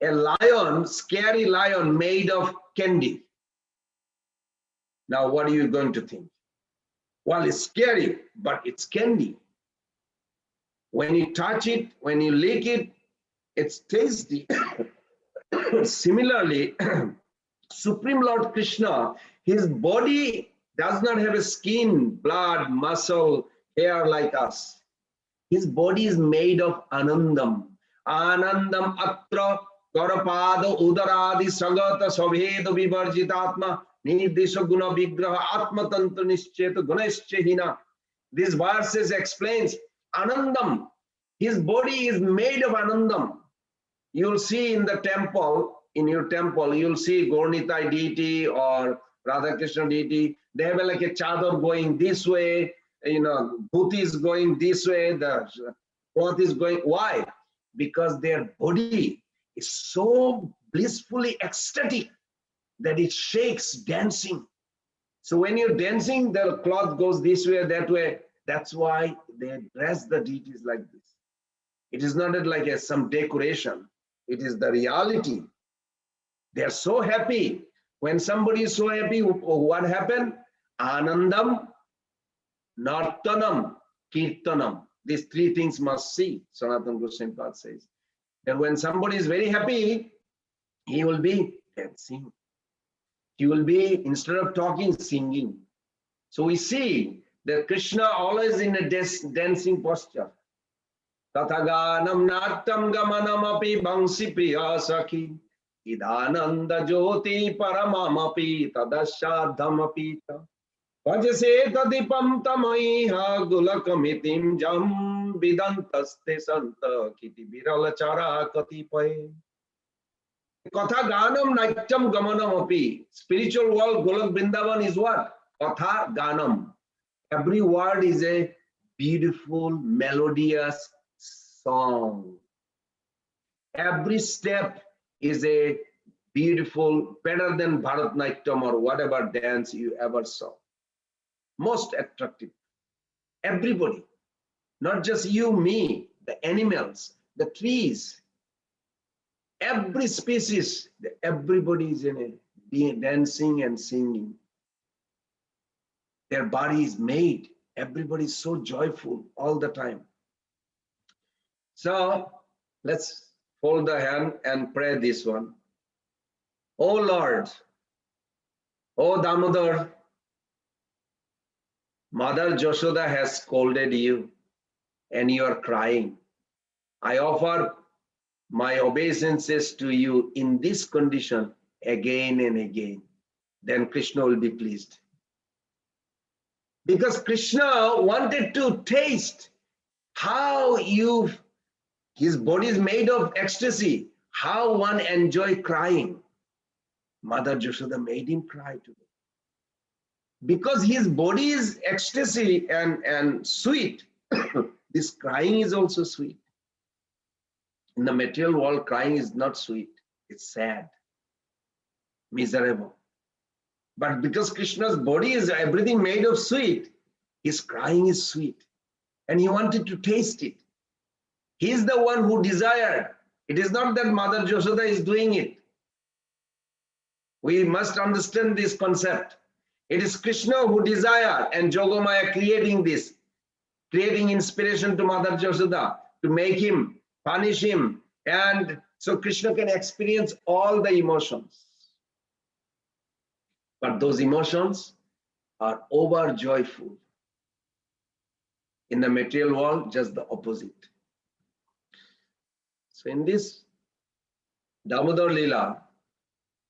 a lion, scary lion made of candy? Now, what are you going to think? Well, it's scary, but it's candy. When you touch it, when you lick it, it's tasty. Similarly, Supreme Lord Krishna, his body does not have a skin, blood, muscle, hair like us. His body is made of anandam. Anandam atra karapada udaradi sagata sabheda vivarjitatma nirdisha guna vigraha atma tantra nischeta gunaschehina. This verses explains anandam. His body is made of anandam. You'll see in the temple, in your temple, you'll see Gaurnitai deity or Radha Krishna deity. They have like a chador going this way, you know, bhuti is going this way, the cloth is going. Why? Because their body is so blissfully ecstatic that it shakes dancing. So when you're dancing, the cloth goes this way, that way. That's why they dress the deities like this. It is not like some decoration. It is the reality. They are so happy. When somebody is so happy, what happened? Anandam, Nartanam, Kirtanam. These three things must see, Sanatana Goswami says. And when somebody is very happy, he will be dancing. He will be, instead of talking, singing. So we see that Krishna always in a dancing posture. Tathaganam natyam gamanamapi bangsi priya sakhi. Idananda jyoti paramamapi tadasyadhamapi. Vajase tadipam tamaiha gulakamitim jam vidantaste santa kiti viralachara katipaye. Katha ganam natyam gamanam api. Spiritual world, Golok Vrindavan is what? Katha ganam. Every word is a beautiful, melodious song. Every step is a beautiful, better than Bharatnatyam or whatever dance you ever saw. Most attractive. Everybody, not just you, me, the animals, the trees, every species, everybody is in a dancing and singing. Their body is made. Everybody is so joyful all the time. So let's fold the hand and pray this one. Oh Lord, oh Damodar, Mother Yashoda has scolded you and you are crying. I offer my obeisances to you in this condition again and again. Then Krishna will be pleased. Because Krishna wanted to taste how his body is made of ecstasy, how one enjoy crying. Mother Yashoda made him cry today. Because his body is ecstasy and sweet, this crying is also sweet. In the material world, crying is not sweet, it's sad, miserable. But because Krishna's body is everything made of sweet, his crying is sweet. And he wanted to taste it. He is the one who desired. It is not that Mother Yashoda is doing it. We must understand this concept. It is Krishna who desired and Yogamaya creating this, creating inspiration to Mother Yashoda to make him, punish him, and so Krishna can experience all the emotions. But those emotions are over joyful. In the material world, just the opposite. So in this Damodar Leela,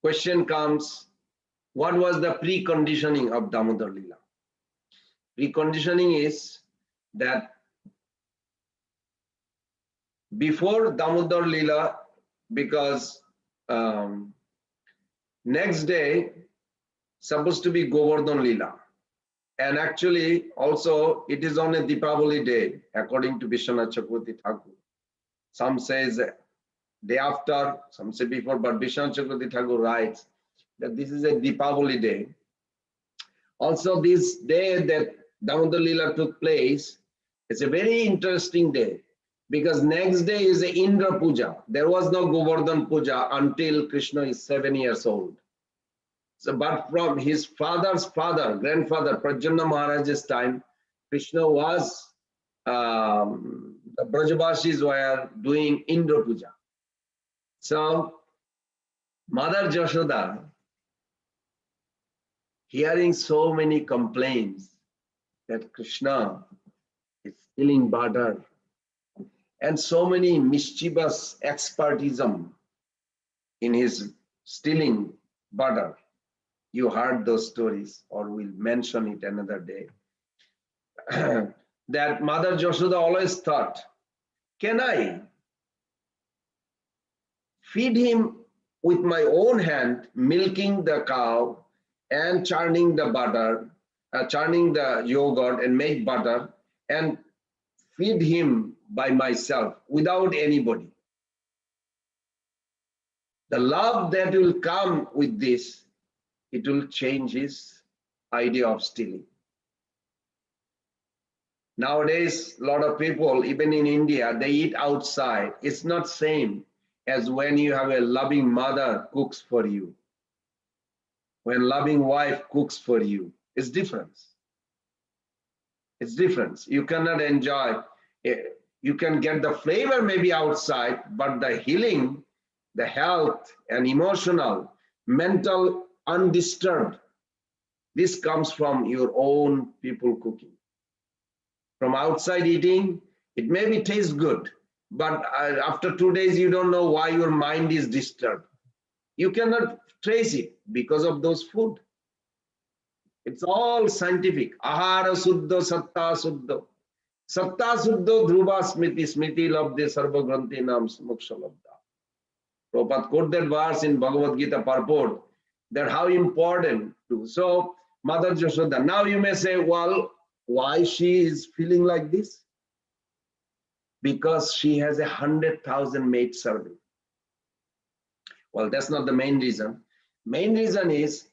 question comes, what was the preconditioning of Damodar Leela? Preconditioning is that before Damodar Leela, because next day supposed to be Govardhan Leela. And actually also it is on a Deepavali day, according to Vishwanath Chakravarti Thakur. Some says day after, some say before, but Vishwanath Chakravarti Thakur writes that this is a Deepavali day. Also this day that Damodar Leela took place, it's a very interesting day because next day is the Indra Puja. There was no Govardhan Puja until Krishna is 7 years old. So, but from his father's father, grandfather, Pradyumna Maharaj's time, Krishna was, the Brajavasis were doing Indra Puja. So, Mother Yashoda, hearing so many complaints that Krishna is stealing butter and so many mischievous expertism in his stealing butter. You heard those stories, or we'll mention it another day. That Mother Yashoda always thought, can I feed him with my own hand, milking the cow and churning the butter, churning the yogurt and make butter, and feed him by myself without anybody? The love that will come with this, it will change his idea of stealing. Nowadays, a lot of people, even in India, they eat outside. It's not same as when you have a loving mother cooks for you. When loving wife cooks for you, it's different. It's different. You cannot enjoy it. You can get the flavor maybe outside, but the healing, the health and emotional, mental undisturbed, this comes from your own people cooking. From outside eating, it maybe tastes good, but after 2 days, you don't know why your mind is disturbed. You cannot trace it because of those food. It's all scientific. Ahara suddha, satta suddha. Satta suddha, dhruva smriti, smriti labde, sarva granthi nam moksha labda. Prabhupada quote that verse in Bhagavad Gita purport, that how important to. So, Mother Yashoda, now you may say, well, why she is feeling like this? Because she has 100,000 maid servants. Well, that's not the main reason. Main reason is,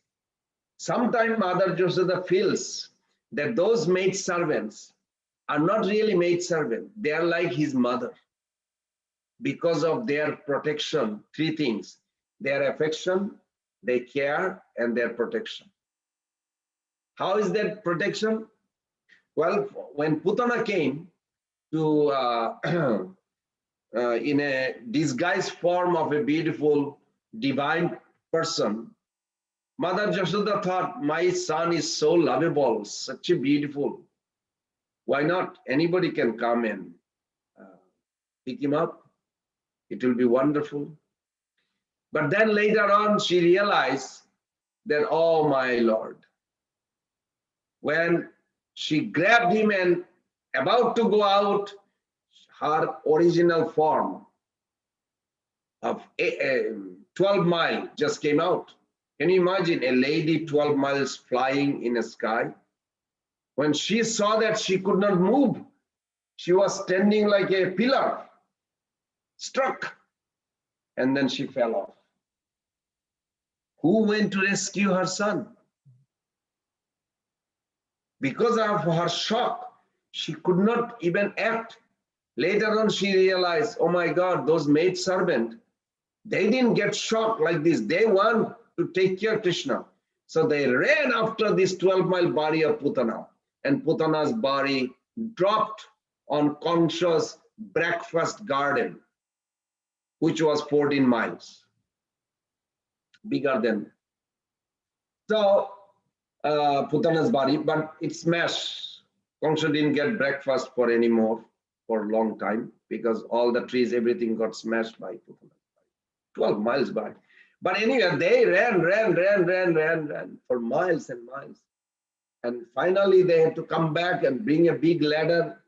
sometimes Mother Yashoda feels that those maid servants are not really maid servants. They are like his mother. Because of their protection, three things: their affection, their care, and their protection. How is that protection? Well, when Putana came to in a disguised form of a beautiful divine person, Mother Yashoda thought, my son is so lovable, such a beautiful. Why not? Anybody can come and pick him up. It will be wonderful. But then later on, she realized that, oh my Lord, when she grabbed him and about to go out, her original form of 12 miles just came out. Can you imagine a lady 12 miles flying in the sky? When she saw that she could not move, she was standing like a pillar, struck, and then she fell off. Who went to rescue her son? Because of her shock, she could not even act. Later on, she realized, oh my God, those maid servants, they didn't get shocked like this. They want to take care of Krishna. So they ran after this 12-mile body of Putana. And Putana's body dropped on conscious breakfast garden, which was 14 miles, bigger than. So Putana's body, but it smashed. Kamsa didn't get breakfast for anymore for a long time because all the trees, everything got smashed by Putana's body. 12 miles by. But anyway, they ran for miles and miles. And finally, they had to come back and bring a big ladder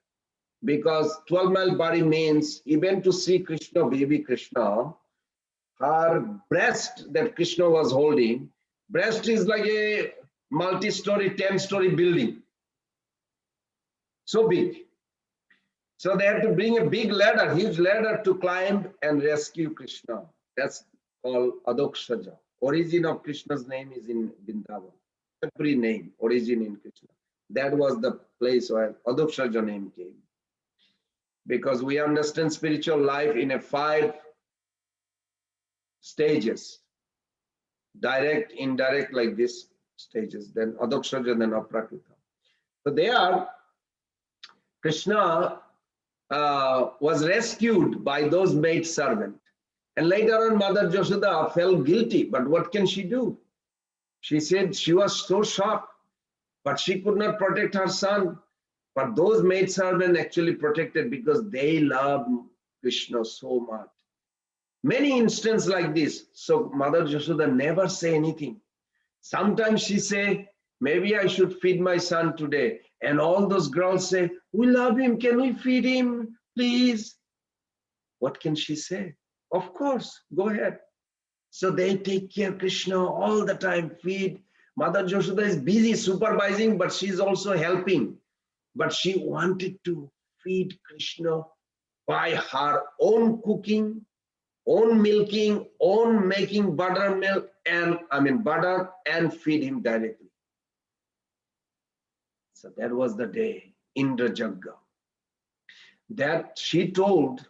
because 12-mile body means even to see Krishna, baby Krishna, her breast that Krishna was holding, breast is like a multi-story, 10-story building. So big. So they had to bring a big ladder, huge ladder to climb and rescue Krishna. That's called Adokshaja. Origin of Krishna's name is in Vrindavan. Every name, origin in Krishna. That was the place where Adokshaja name came. Because we understand spiritual life in a 5 stages. Direct, indirect, like this stages. Then Adokshaja, then Aprakrita. So there, Krishna was rescued by those maid servants. And later on, Mother Yashoda felt guilty. But what can she do? She said she was so shocked, but she could not protect her son. But those maid servants actually protected because they love Krishna so much. Many instances like this. So Mother Yashoda never say anything. Sometimes she say, maybe I should feed my son today. And all those girls say, we love him. Can we feed him, please? What can she say? Of course, go ahead. So they take care of Krishna all the time, feed. Mother Yashoda is busy supervising, but she's also helping. But she wanted to feed Krishna by her own cooking, own milking, own making buttermilk and butter and feed him directly. So that was the day, Indra Jagga. That she told,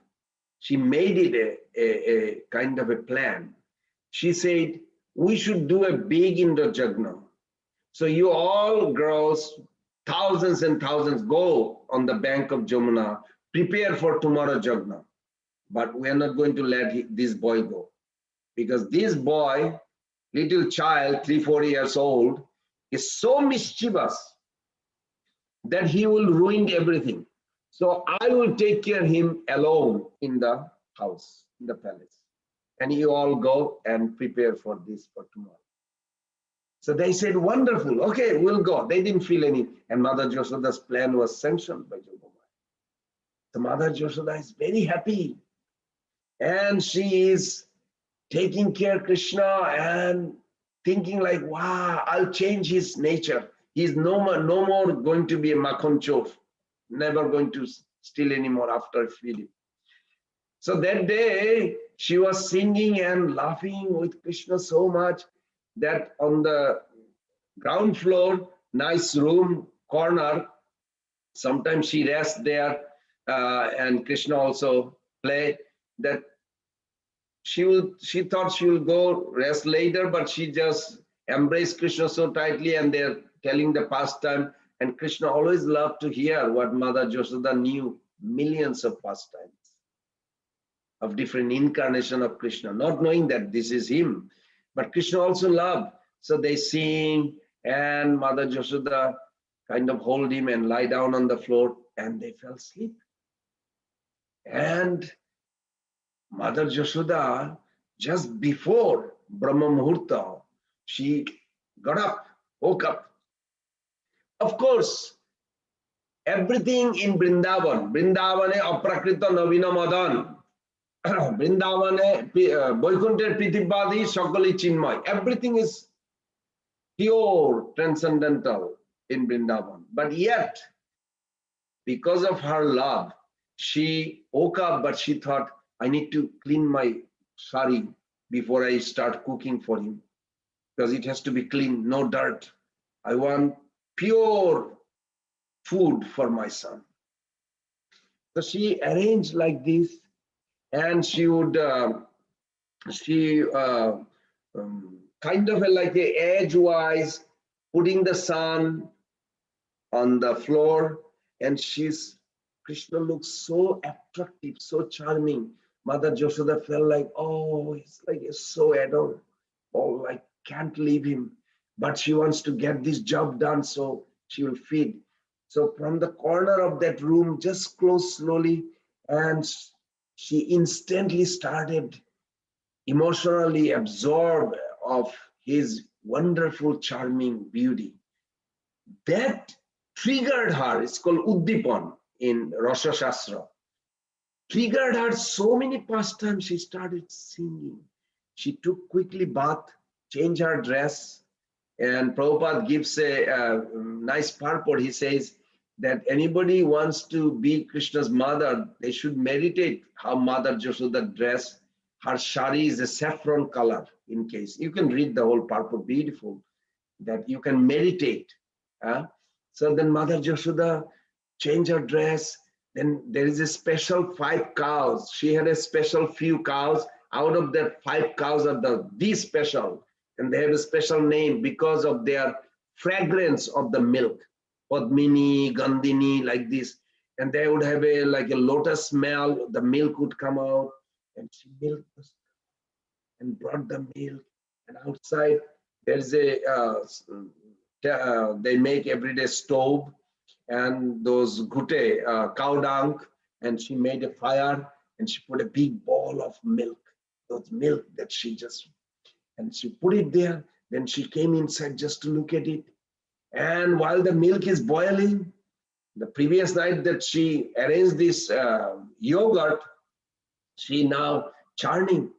she made it a kind of a plan. She said, we should do a big Indra Jagna. So you all girls, thousands and thousands, go on the bank of Jamuna, prepare for tomorrow Jagna. But we are not going to let this boy go. Because this boy, little child, 3-4 years old, is so mischievous that he will ruin everything. So I will take care of him alone in the house, in the palace. And you all go and prepare for this for tomorrow. So they said, wonderful, okay, we'll go. They didn't feel any. And Mother Yashoda's plan was sanctioned by Jogomaya. So Mother Yashoda is very happy. And she is taking care of Krishna and thinking like, wow, I'll change his nature. He's no more going to be a makhan chof, never going to steal anymore after feeding. So that day, she was singing and laughing with Krishna so much that on the ground floor, nice room, corner, sometimes she rests there and Krishna also play. That she thought she will go rest later, but she just embraced Krishna so tightly and they're telling the pastime. And Krishna always loved to hear what Mother Yashoda knew, millions of pastimes of different incarnation of Krishna, not knowing that this is him. But Krishna also loved. So they sing and Mother Yashoda kind of hold him and lie down on the floor and they fell asleep. And Mother Yashoda, just before Brahma Muhurta, she got up, woke up. Of course, everything in Vrindavan, Vrindavane aprakrita navina madan, Vrindavane Boikunter Pritibadi Shakali Chinmay, everything is pure, transcendental in Vrindavan. But yet, because of her love, she woke up, but she thought, I need to clean my sari before I start cooking for him, because it has to be clean, no dirt. I want pure food for my son. So she arranged like this, and she would, kind of like a edgewise, putting the sun on the floor, and Krishna looks so attractive, so charming. Mother Yashoda felt like, oh, it's so adored. Oh, like can't leave him. But she wants to get this job done, so she will feed. So from the corner of that room, just close slowly, and she instantly started emotionally absorbed of his wonderful, charming beauty. That triggered her. It's called Uddipan in Rasa Shastra. Triggered her so many pastimes, she started singing. She took quickly bath, changed her dress, and Prabhupada gives a nice purport. He says that anybody wants to be Krishna's mother, they should meditate how Mother Yashoda dressed. Her shari is a saffron color, in case. You can read the whole purport, beautiful, that you can meditate. So then Mother Yashoda changed her dress. Then there is a special 5 cows. She had a special few cows. Out of that 5 cows are the special. And they have a special name because of their fragrance of the milk. Padmini, Gandhini, like this. And they would have a lotus smell. The milk would come out. And she milked and brought the milk. And outside there's they make everyday stove and those gute, cow dung, and she made a fire and she put a big bowl of milk, those milk that she put it there. Then she came inside just to look at it. And while the milk is boiling, the previous night that she arranged this yogurt, she now churning,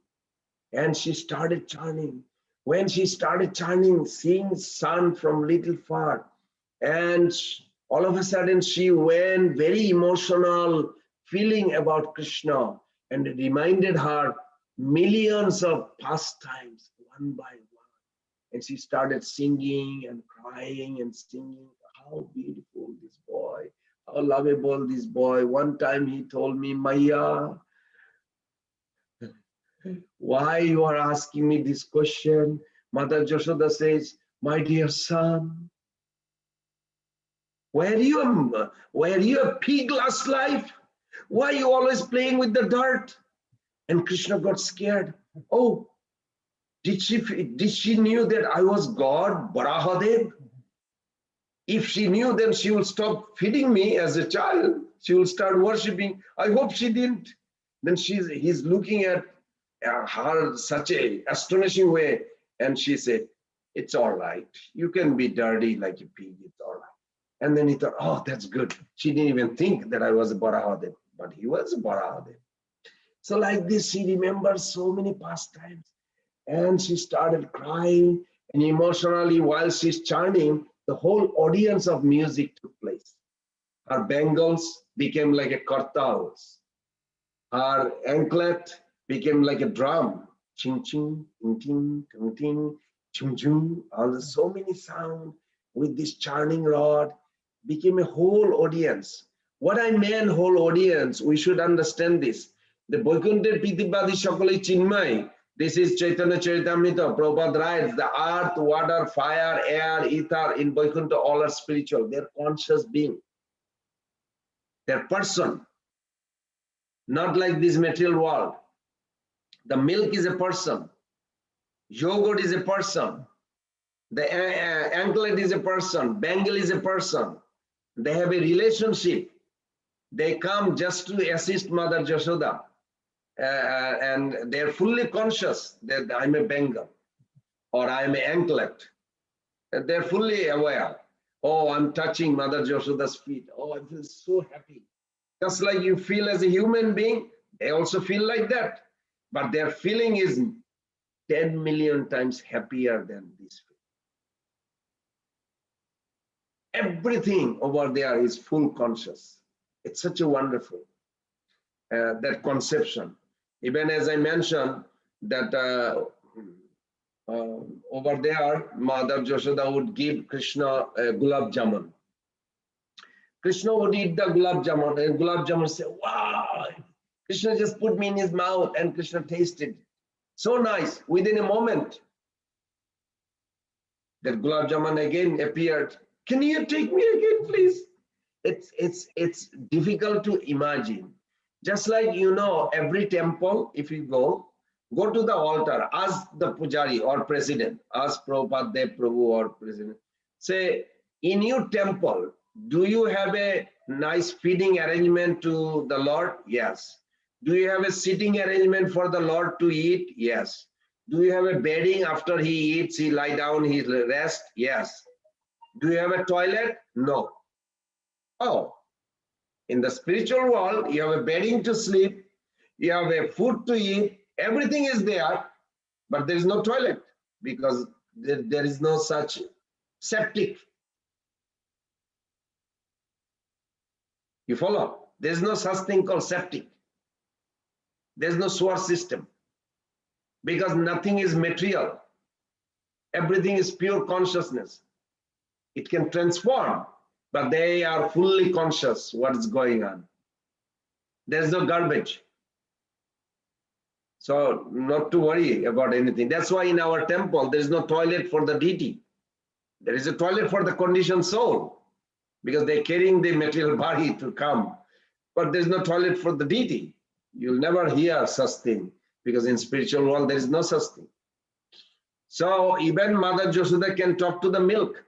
and she started churning. When she started churning, seeing sun from little far, and all of a sudden she went very emotional, feeling about Krishna, and it reminded her millions of pastimes one by one. And she started singing and crying and singing. How beautiful this boy, how lovable this boy. One time he told me, Maya, why you are asking me this question? Mother Yashoda says, my dear son, were you a pig last life? Why are you always playing with the dirt? And Krishna got scared. Oh, did she knew that I was God, Varahadev? If she knew, then she would stop feeding me as a child. She will start worshiping. I hope she didn't. Then he's looking at her such a astonishing way, and she said, "It's all right. You can be dirty like a pig. It's all right." And then he thought, "Oh, that's good." She didn't even think that I was a Barahadev, but he was a Barahadev. So like this, she remembers so many past times, and she started crying, and emotionally, while she's chanting, the whole audience of music took place. Her bangles became like a kartals. Her anklet became like a drum. Ching ching, ting ting, ting ting, chung chung. So many sound with this churning rod became a whole audience. What I mean whole audience, we should understand this. The Vaikuntha Pitipadi Shakali Chinmay. This is Chaitanya Charitamrita. Prabhupada writes, the earth, water, fire, air, ether in Vaikuntha all are spiritual. They're conscious being. They're person. Not like this material world. The milk is a person. Yogurt is a person. The anklet is a person. Bangle is a person. They have a relationship. They come just to assist Mother Jashoda. And they're fully conscious that I'm a bangle or I'm an anklet. And they're fully aware. Oh, I'm touching Mother Jashoda's feet. Oh, I feel so happy. Just like you feel as a human being, they also feel like that. But their feeling is 10 million times happier than this feeling. Everything over there is full conscious. It's such a wonderful, that conception. Even as I mentioned, that over there, Mother Jashoda would give Krishna a gulab jamun. Krishna would eat the gulab jamun, and gulab jamun say, "Wow!" Krishna just put me in his mouth, and Krishna tasted. So nice. Within a moment, that gulab jamun again appeared. Can you take me again, please? It's difficult to imagine. Just like, you know, every temple, if you go to the altar, ask the pujari or president, ask Prabhupada, Dev Prabhu or president, say, in your temple, do you have a nice feeding arrangement to the Lord? Yes. Do you have a sitting arrangement for the Lord to eat? Yes. Do you have a bedding after he eats, he lie down, he rest? Yes. Do you have a toilet? No. Oh, in the spiritual world, you have a bedding to sleep, you have a food to eat, everything is there, but there is no toilet because there is no such septic. You follow? There is no such thing called septic. There is no sewer system because nothing is material. Everything is pure consciousness. It can transform, but they are fully conscious what is going on. There is no garbage. So not to worry about anything. That's why in our temple, there is no toilet for the deity. There is a toilet for the conditioned soul because they're carrying the material body to come. But there's no toilet for the deity. You'll never hear such thing because in spiritual world, there is no such thing. So even Mother Jashoda can talk to the milk.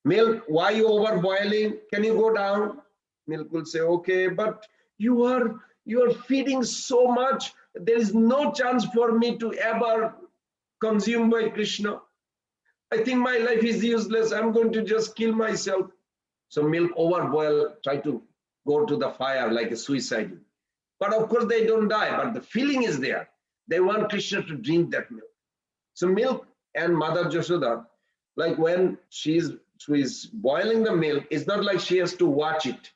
Milk, why you over boiling? Can you go down? Milk will say, okay, but you are feeding so much. There is no chance for me to ever consume by Krishna. I think my life is useless. I'm going to just kill myself. So milk overboil, try to go to the fire like a suicide. But of course they don't die, but the feeling is there. They want Krishna to drink that milk. So milk and Mother Jashoda, like when she is boiling the milk, it's not like she has to watch it.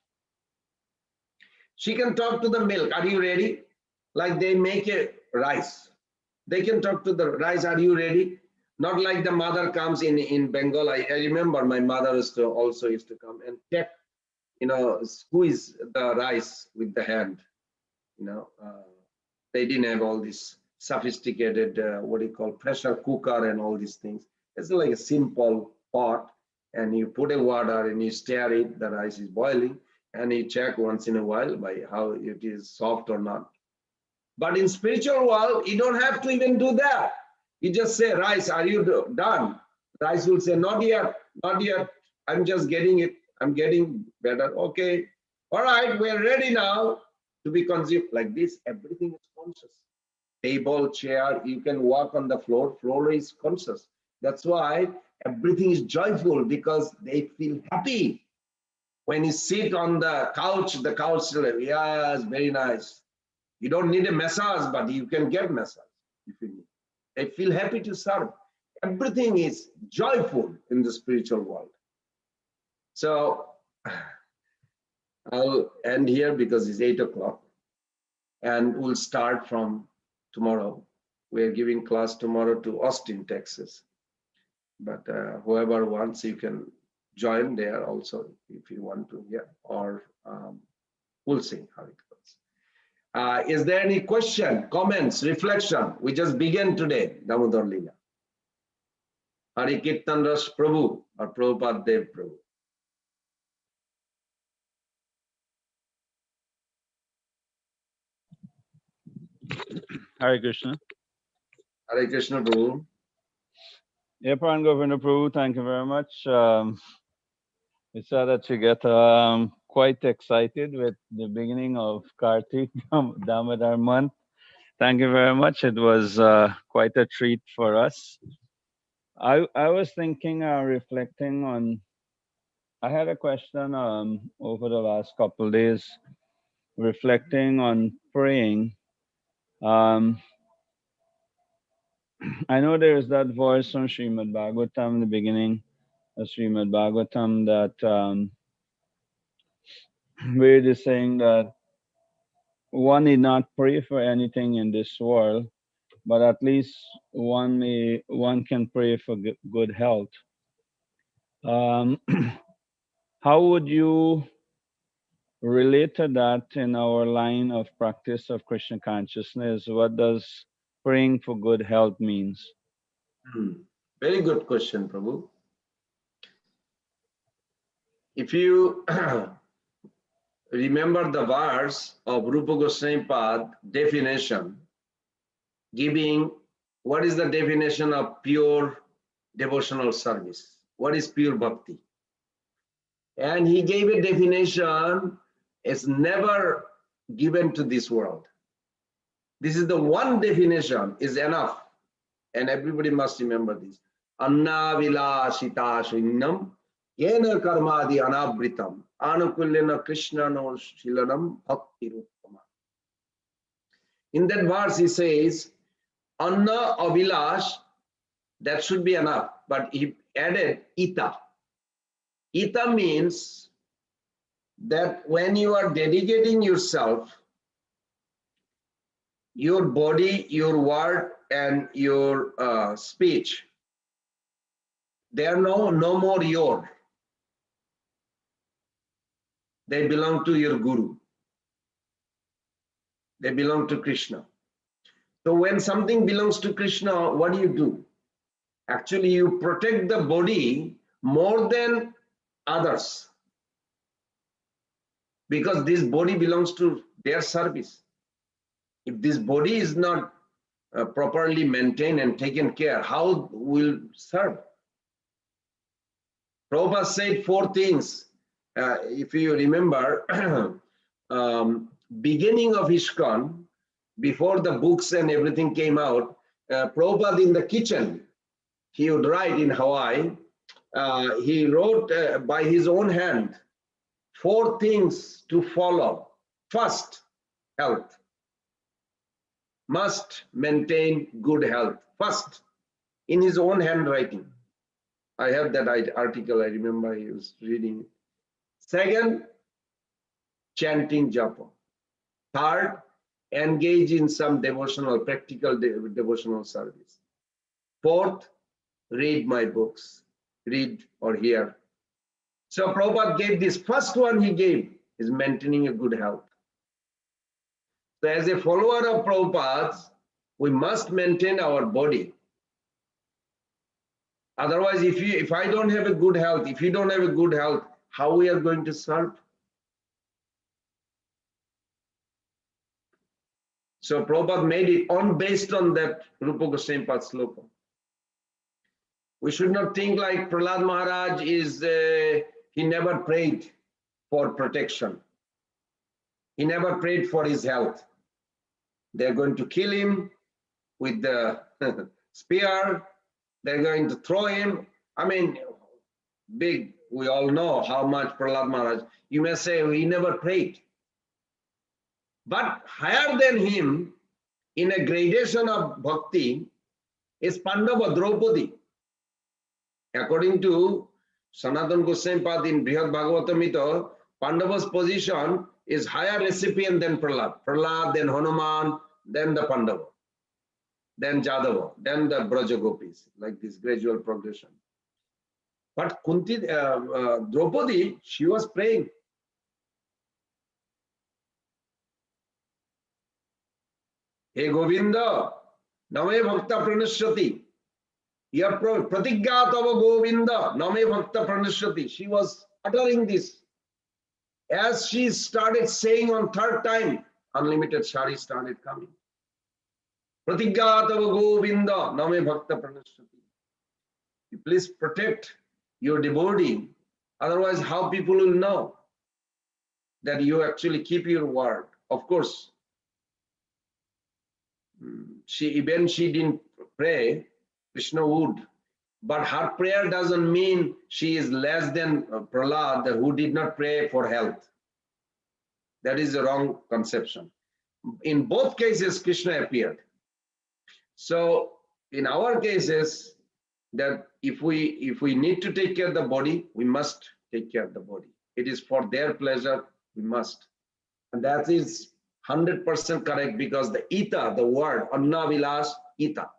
She can talk to the milk, are you ready? Like they make a rice. They can talk to the rice, are you ready? Not like the mother comes in Bengal. I remember my mother also used to come and take, squeeze the rice with the hand. They didn't have all this sophisticated, pressure cooker and all these things. It's like a simple pot, and you put a water and you stir it, the rice is boiling, and you check once in a while by how it is soft or not. But in spiritual world, you don't have to even do that. You just say, rice, are you done? Rice will say, not yet, not yet. I'm just getting it. I'm getting better. Okay. All right, we're ready now to be consumed. Like this, everything is conscious. Table, chair, you can walk on the floor. Floor is conscious. That's why everything is joyful, because they feel happy. When you sit on the couch is like, yes, very nice. You don't need a massage, but you can get massage if you need. They feel happy to serve. Everything is joyful in the spiritual world. So I'll end here because it's 8 o'clock, and we'll start from tomorrow. We're giving class tomorrow to Austin, Texas. But whoever wants, you can join there also if you want to, yeah, or we'll see how it goes. Is there any question, comments, reflection? We just began today, Damodar Lila. Hari Kirtan Ras Prabhu or Prabhupada Dev Prabhu. Hare Krishna. Hare Krishna Prabhu. Yeah, Pran Govinda Prabhu, thank you very much. It's sad that you get quite excited with the beginning of Kartik Damodar month. Thank you very much. It was quite a treat for us. I was thinking, reflecting on, I had a question over the last couple of days, reflecting on praying. I know there is that voice from Srimad Bhagavatam in the beginning of Srimad Bhagavatam that where it is saying that one need not pray for anything in this world, but at least one can pray for good health. How would you relate to that in our line of practice of Krishna consciousness? What does praying for good health means? Very good question, Prabhu. If you remember the verse of Rupa Goswami Pad definition, giving what is the definition of pure devotional service? What is pure bhakti? And he gave a definition, it's never given to this world. This is the one definition is enough. And everybody must remember this. Anna vilashita shunyam yena karmadi anabritam anukulyana krishna no shilanam bhakti rupama. In that verse he says, Anna avilash, that should be enough. But he added ita. Ita means that when you are dedicating yourself, your body, your word, and your speech, they are no more your. They belong to your guru. They belong to Krishna. So when something belongs to Krishna, what do? Actually, you protect the body more than others, because this body belongs to their service. If this body is not properly maintained and taken care, how will serve? Prabhupada said 4 things. If you remember, beginning of ISKCON, before the books and everything came out, Prabhupada in the kitchen, he would write in Hawaii, he wrote by his own hand 4 things to follow. First, health. Must maintain good health. First, in his own handwriting. I have that article, I remember he was reading it. Second, chanting japa. Third, engage in some devotional, practical devotional service. Fourth, read my books, read or hear. So Prabhupada gave this first one he gave is maintaining a good health. So as a follower of Prabhupada's, we must maintain our body. Otherwise, if I don't have a good health, if you don't have a good health, how we are going to serve? So Prabhupada made it based on that Rupa Goswami Pad sloka. We should not think like Prahlad Maharaj is he never prayed for protection. He never prayed for his health. They're going to kill him with the spear. They're going to throw him. I mean, big, we all know how much Prahlad Maharaj, you may say he never prayed. But higher than him, in a gradation of bhakti, is Pandava Draupadi. According to Sanatana Goswami Pad in Brihad Bhagavatamita, Pandava's position is higher recipient than Prahlad. Prahlad, then Hanuman, then the Pandava, then Jadava, then the Braja Gopis, like this gradual progression. But Kunti, Draupadi, she was praying. Hey Govinda, Name Bhakta Pranashyati. Pratigya Tava Govinda, Name Bhakta Pranashyati. She was uttering this. As she started saying on third time, unlimited shari started coming. Pratigya Tava Govinda, Name Bhakta Pranashyati. You please protect your devotee. Otherwise, how people will know that you actually keep your word? Of course, she didn't pray, Krishna would. But her prayer doesn't mean she is less than Prahlad, who did not pray for health. That is the wrong conception. In both cases, Krishna appeared. So in our cases, that if we need to take care of the body, we must take care of the body. It is for their pleasure, we must. And that is 100% correct, because the Ita, the word, Anna Vilas Ita.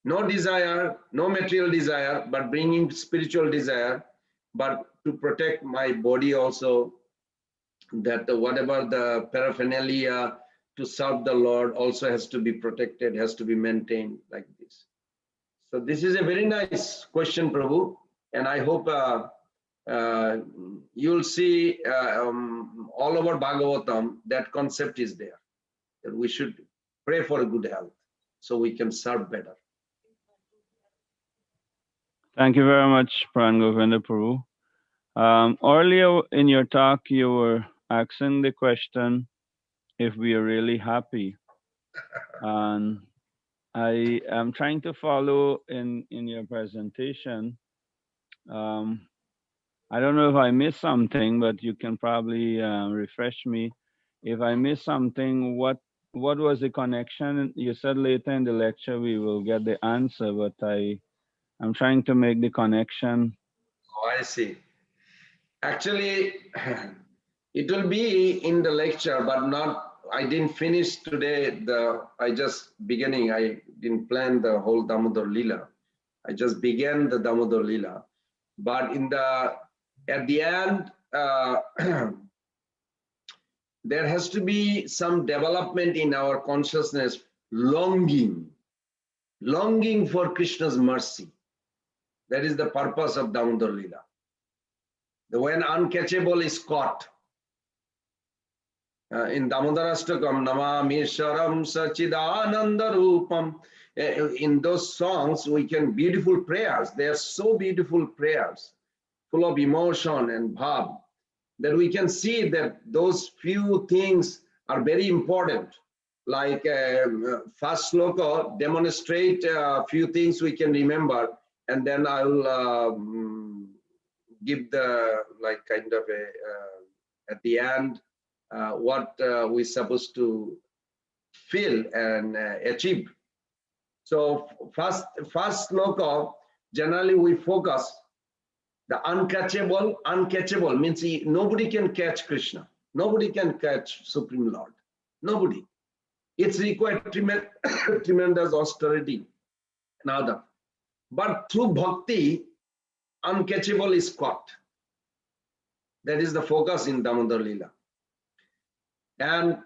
No desire, no material desire, but bringing spiritual desire, but to protect my body also, that whatever the paraphernalia to serve the Lord also has to be protected, has to be maintained like this. So this is a very nice question, Prabhu, and I hope you'll see all over Bhagavatam that concept is there, that we should pray for good health so we can serve better. Thank you very much, Pran Govinda Prabhu. Earlier in your talk, you were asking the question if we are really happy. And I am trying to follow in your presentation. I don't know if I missed something, but you can probably refresh me. If I missed something, what was the connection? You said later in the lecture we will get the answer, but I'm trying to make the connection. Oh, I see. Actually, it will be in the lecture, but not, I didn't finish today. I didn't plan the whole Damodar Leela. I just began the Damodar Leela. But at the end, there has to be some development in our consciousness, longing for Krishna's mercy. That is the purpose of Damodar Leela. When uncatchable is caught. In Damodarashtakam, Namami Sharam Sachidananda Rupam. In those songs, we can beautiful prayers. They are so beautiful prayers, full of emotion and bhav, that we can see that those few things are very important. Like first sloka demonstrate a few things we can remember, and then I will give the kind of at the end what we're supposed to feel and achieve. So first sloka, generally we focus the uncatchable. Uncatchable means nobody can catch Krishna. Nobody can catch Supreme Lord. Nobody. It's required tremendous austerity and other. But through bhakti, uncatchable is caught. That is the focus in Damodar Leela. And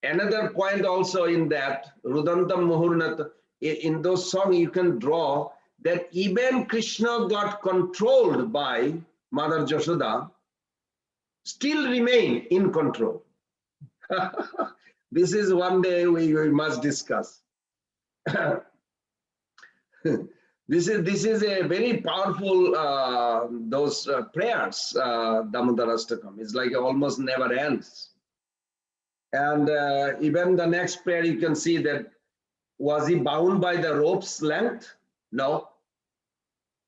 another point also in that, Rudantam Muhurnat, in those songs you can draw that even Krishna got controlled by Mother Jashoda, still remain in control. This is one day we must discuss. This is a very powerful those prayers. Damodarastakam. It's like almost never ends. And even the next prayer, you can see that was he bound by the rope's length? No,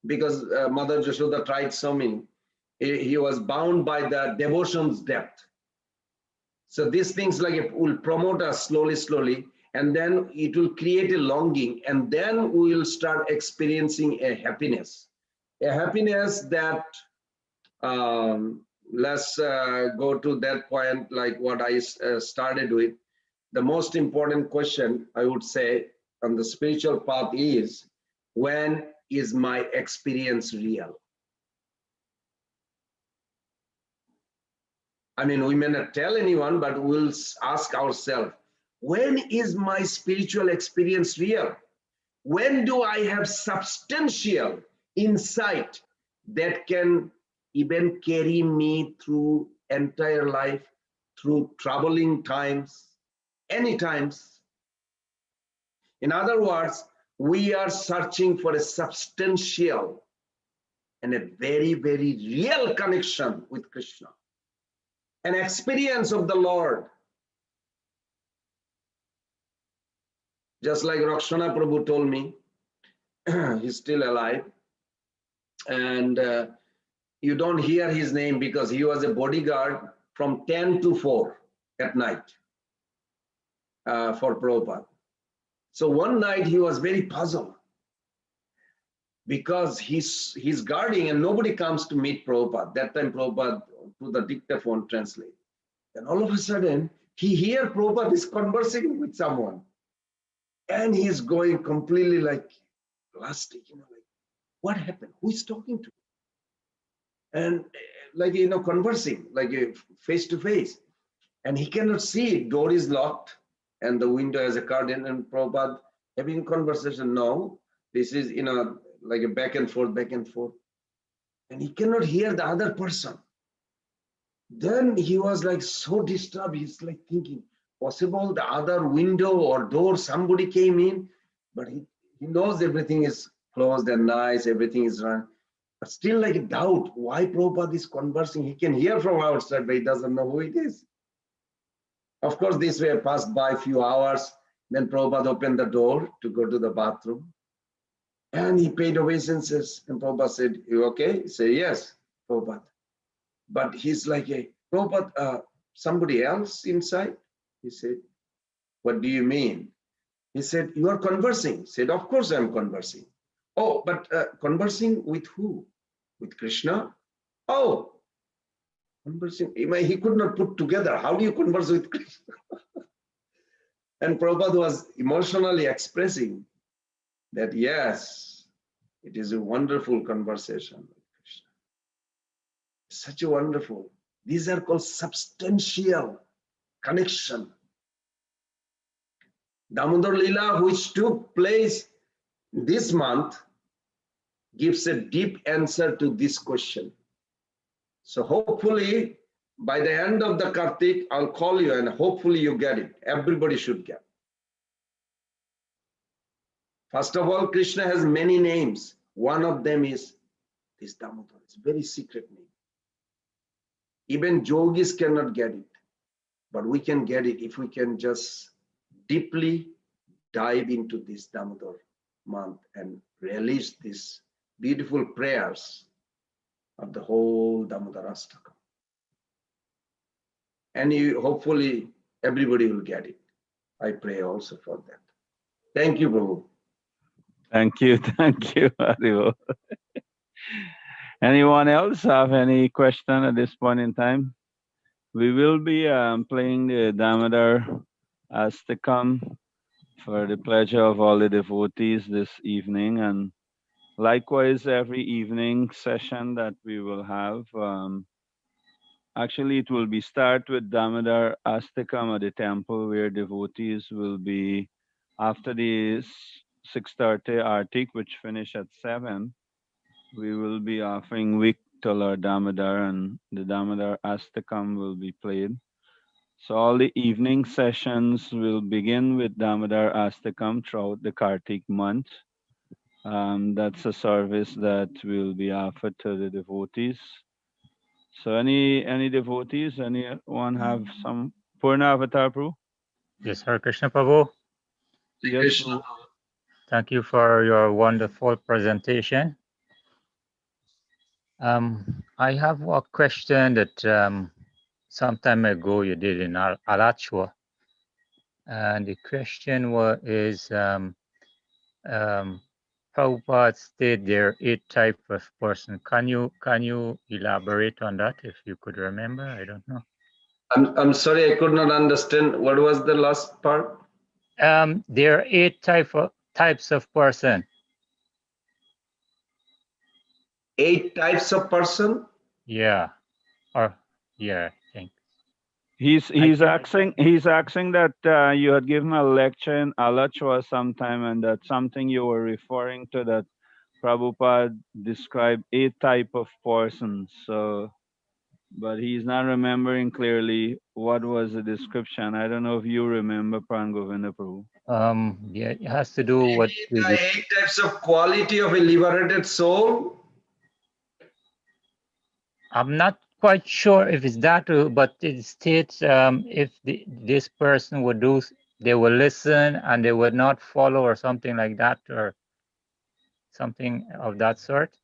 because Mother Jashoda tried so many. He was bound by the devotion's depth. So these things like it will promote us slowly, slowly, and then it will create a longing, and then we will start experiencing a happiness that let's go to that point, like what I started with. The most important question I would say on the spiritual path is, when is my experience real? I mean, we may not tell anyone, but we'll ask ourselves, when is my spiritual experience real? When do I have substantial insight that can even carry me through entire life, through troubling times, any times? In other words, we are searching for a substantial and a very, very real connection with Krishna, an experience of the Lord. Just like Rakshana Prabhu told me, he's still alive, and you don't hear his name because he was a bodyguard from 10 to 4 at night for Prabhupada. So one night he was very puzzled because he's guarding and nobody comes to meet Prabhupada. That time Prabhupada through the dictaphone translate. And all of a sudden he hears Prabhupada is conversing with someone. And he's going completely like plastic, like, what happened? Who is talking to? And like, conversing, like face to face. And he cannot see, door is locked and the window has a curtain, and Prabhupada having a conversation. No, this is, like a back and forth. And he cannot hear the other person. Then he was like so disturbed. He's like thinking, possible the other window or door, somebody came in, but he knows everything is closed and nice, everything is run. But still like a doubt, why Prabhupada is conversing? He can hear from outside, but he doesn't know who it is. Of course, this way passed by a few hours. Then Prabhupada opened the door to go to the bathroom. And he paid obeisances. And Prabhupada said, you okay? He said, yes, Prabhupada. But he's like, Prabhupada, somebody else inside? He said, what do you mean? He said, you are conversing. He said, of course I'm conversing. Oh, but conversing with who? With Krishna? Oh, conversing. He could not put together. How do you converse with Krishna? And Prabhupada was emotionally expressing that, yes, it is a wonderful conversation with Krishna. Such a wonderful. These are called substantial connection. Damodar Leela, which took place this month, gives a deep answer to this question. So hopefully, by the end of the Kartik, I'll call you and hopefully you get it. Everybody should get. First of all, Krishna has many names. One of them is this Damodar. It's a very secret name. Even yogis cannot get it. But we can get it if we can just deeply dive into this Damodar month and release these beautiful prayers of the whole Damodarastakam. And hopefully everybody will get it. I pray also for that. Thank you, Prabhu. Thank you, Haribo. Anyone else have any question at this point in time? We will be playing the Damodar Astakam for the pleasure of all the devotees this evening, and likewise every evening session that we will have. Actually, it will be start with Damodar Astakam at the temple, where devotees will be after the 6:30 Artik, which finish at 7. We will be offering Viktal or Damodar, and the Damodar Astakam will be played. So all the evening sessions will begin with Damodar Astakam throughout the Kartik month. That's a service that will be offered to the devotees. So any devotees, anyone have some Purna Avatar Prabhu? Yes, Hare Krishna Prabhu. Hare Yes, Krishna. Prabhu. Thank you for your wonderful presentation. I have a question that some time ago you did in Alachua, and the question is Prabhupada stated there are 8 types of person. Can you elaborate on that if you could remember? I don't know. I'm sorry, I could not understand. What was the last part? There are 8 types of person. 8 types of person? Yeah, or yeah, I think. He's asking that you had given a lecture in Alachua sometime, and that's something you were referring to, that Prabhupada described 8 type of persons. So, but he's not remembering clearly what was the description. I don't know if you remember, Pran Govinda Prabhu. Yeah, it has to do with Maybe the 8 types of quality of a liberated soul. I'm not quite sure if it's that, but it states if this person would do, they will listen and they would not follow or something like that, or something of that sort.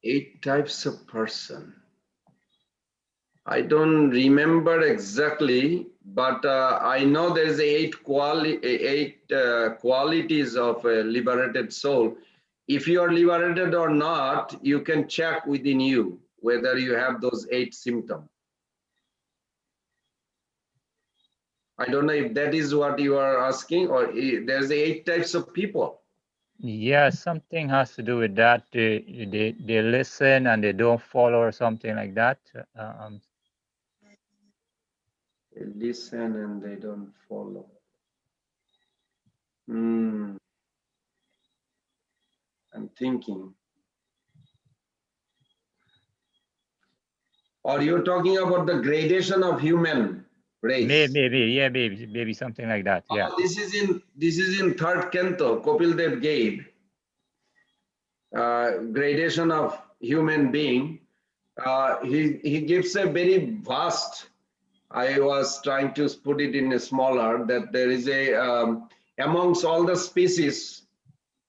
8 types of person. I don't remember exactly, but I know there is 8 qualities of a liberated soul. If you are liberated or not, you can check within you whether you have those 8 symptoms. I don't know if that is what you are asking, or there's 8 types of people. Yeah, something has to do with that. They listen and they don't follow or something like that. They listen and they don't follow. I'm thinking. Or you're talking about the gradation of human race. Maybe something like that. Yeah. This is in third canto. Kapil Dev gave gradation of human being. He gives a very vast. I was trying to put it in a smaller, that there is a amongst all the species,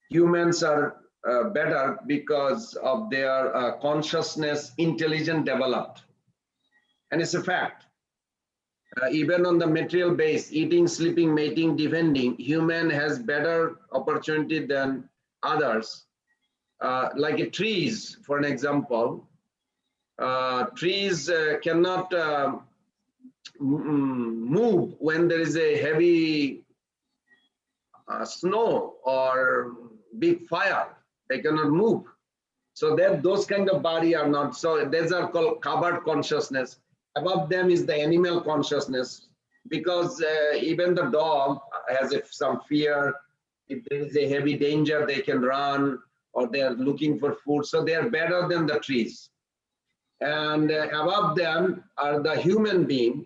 humans are better because of their consciousness, intelligent, developed, and it's a fact. Even on the material base, eating, sleeping, mating, defending, human has better opportunity than others. Like a trees, for an example, trees cannot move when there is a heavy snow or big fire. They cannot move. So that those kind of body are not. So these are called covered consciousness. Above them is the animal consciousness, because even the dog has some fear. If there is a heavy danger, they can run, or they are looking for food. So they are better than the trees. And above them are the human being.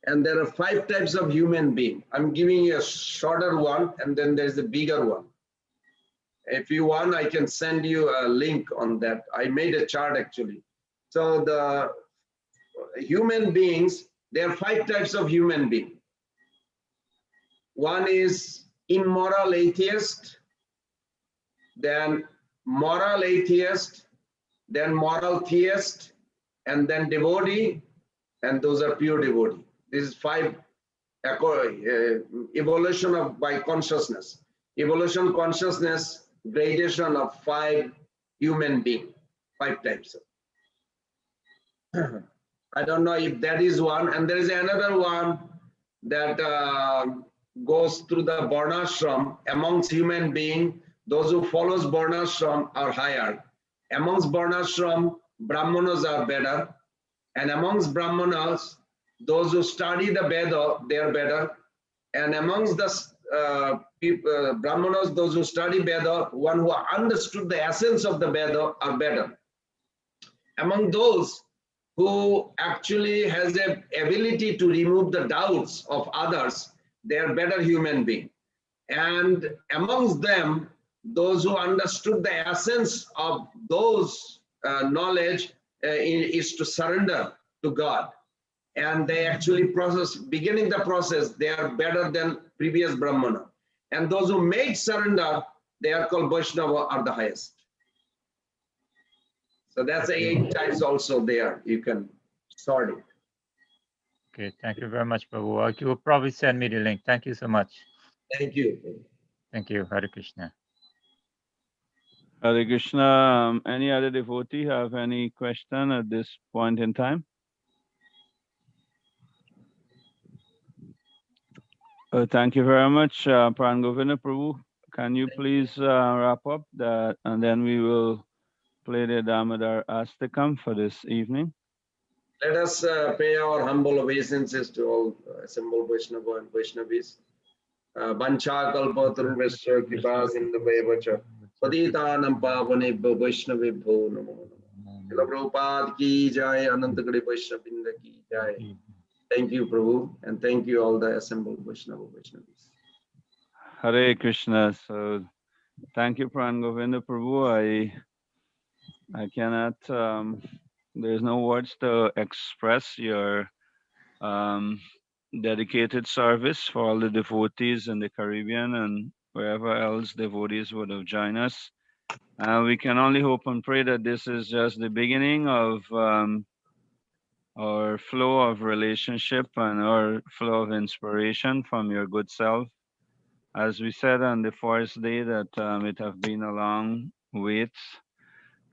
And there are 5 types of human being. I'm giving you a shorter one, and then there's a bigger one. If you want, I can send you a link on that. I made a chart actually. So the human beings, there are 5 types of human being. One is immoral atheist, then moral atheist, then moral theist, and then devotee, and those are pure devotee. This is 5 evolution of by consciousness. Evolution consciousness, gradation of 5 human being, 5 types. I don't know if that is one, and there is another one that goes through the Varnashram. Amongst human being, those who follows Varnashram are higher. Amongst Varnashram, Brahmanas are better, and amongst Brahmanas, those who study the Veda, they are better. And amongst the Brahmanas, those who study Veda, one who understood the essence of the Veda are better. Among those who actually has the ability to remove the doubts of others, they are better human being. And amongst them, those who understood the essence of those knowledge is to surrender to God. And they actually beginning the process, they are better than previous Brahmana. And those who make surrender, they are called Vaishnava, are the highest. So that's 8 types also there. You can sort it. Okay, thank you very much, Prabhu. You will probably send me the link. Thank you so much. Thank you. Thank you. Hare Krishna. Hare Krishna. Any other devotee have any question at this point in time? Thank you very much, Pran Govinda Prabhu. Can you please wrap up that, and then we will play the Damodar Astakam for this evening. Let us pay our humble obeisances to all assembled Vaishnava and Vaishnavis. Bancha kalpataruvasya kripa sindhuvacha patitanam pavanebhyo Vaishnavebhyo namo namo. Srila Prabhupada ki jai, Anantagadi Vaishnavrinda ki jai. Thank you, Prabhu, and thank you all the assembled Vaishnava Vaishnavis. Hare Krishna. So, thank you, Pran Govinda Prabhu. I cannot. There's no words to express your dedicated service for all the devotees in the Caribbean and wherever else devotees would have joined us. We can only hope and pray that this is just the beginning of our flow of relationship and our flow of inspiration from your good self. As we said on the first day that it have been a long wait,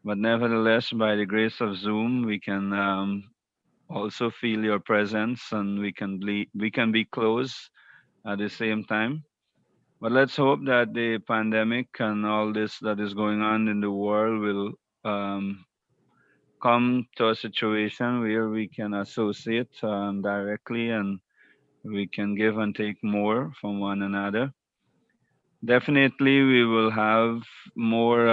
but nevertheless, by the grace of Zoom, we can also feel your presence and we can be close at the same time. But let's hope that the pandemic and all this that is going on in the world will come to a situation where we can associate directly and we can give and take more from one another. Definitely, we will have more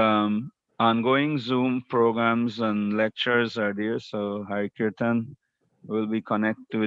ongoing Zoom programs and lectures are there. So Hari Kirtan will be connected with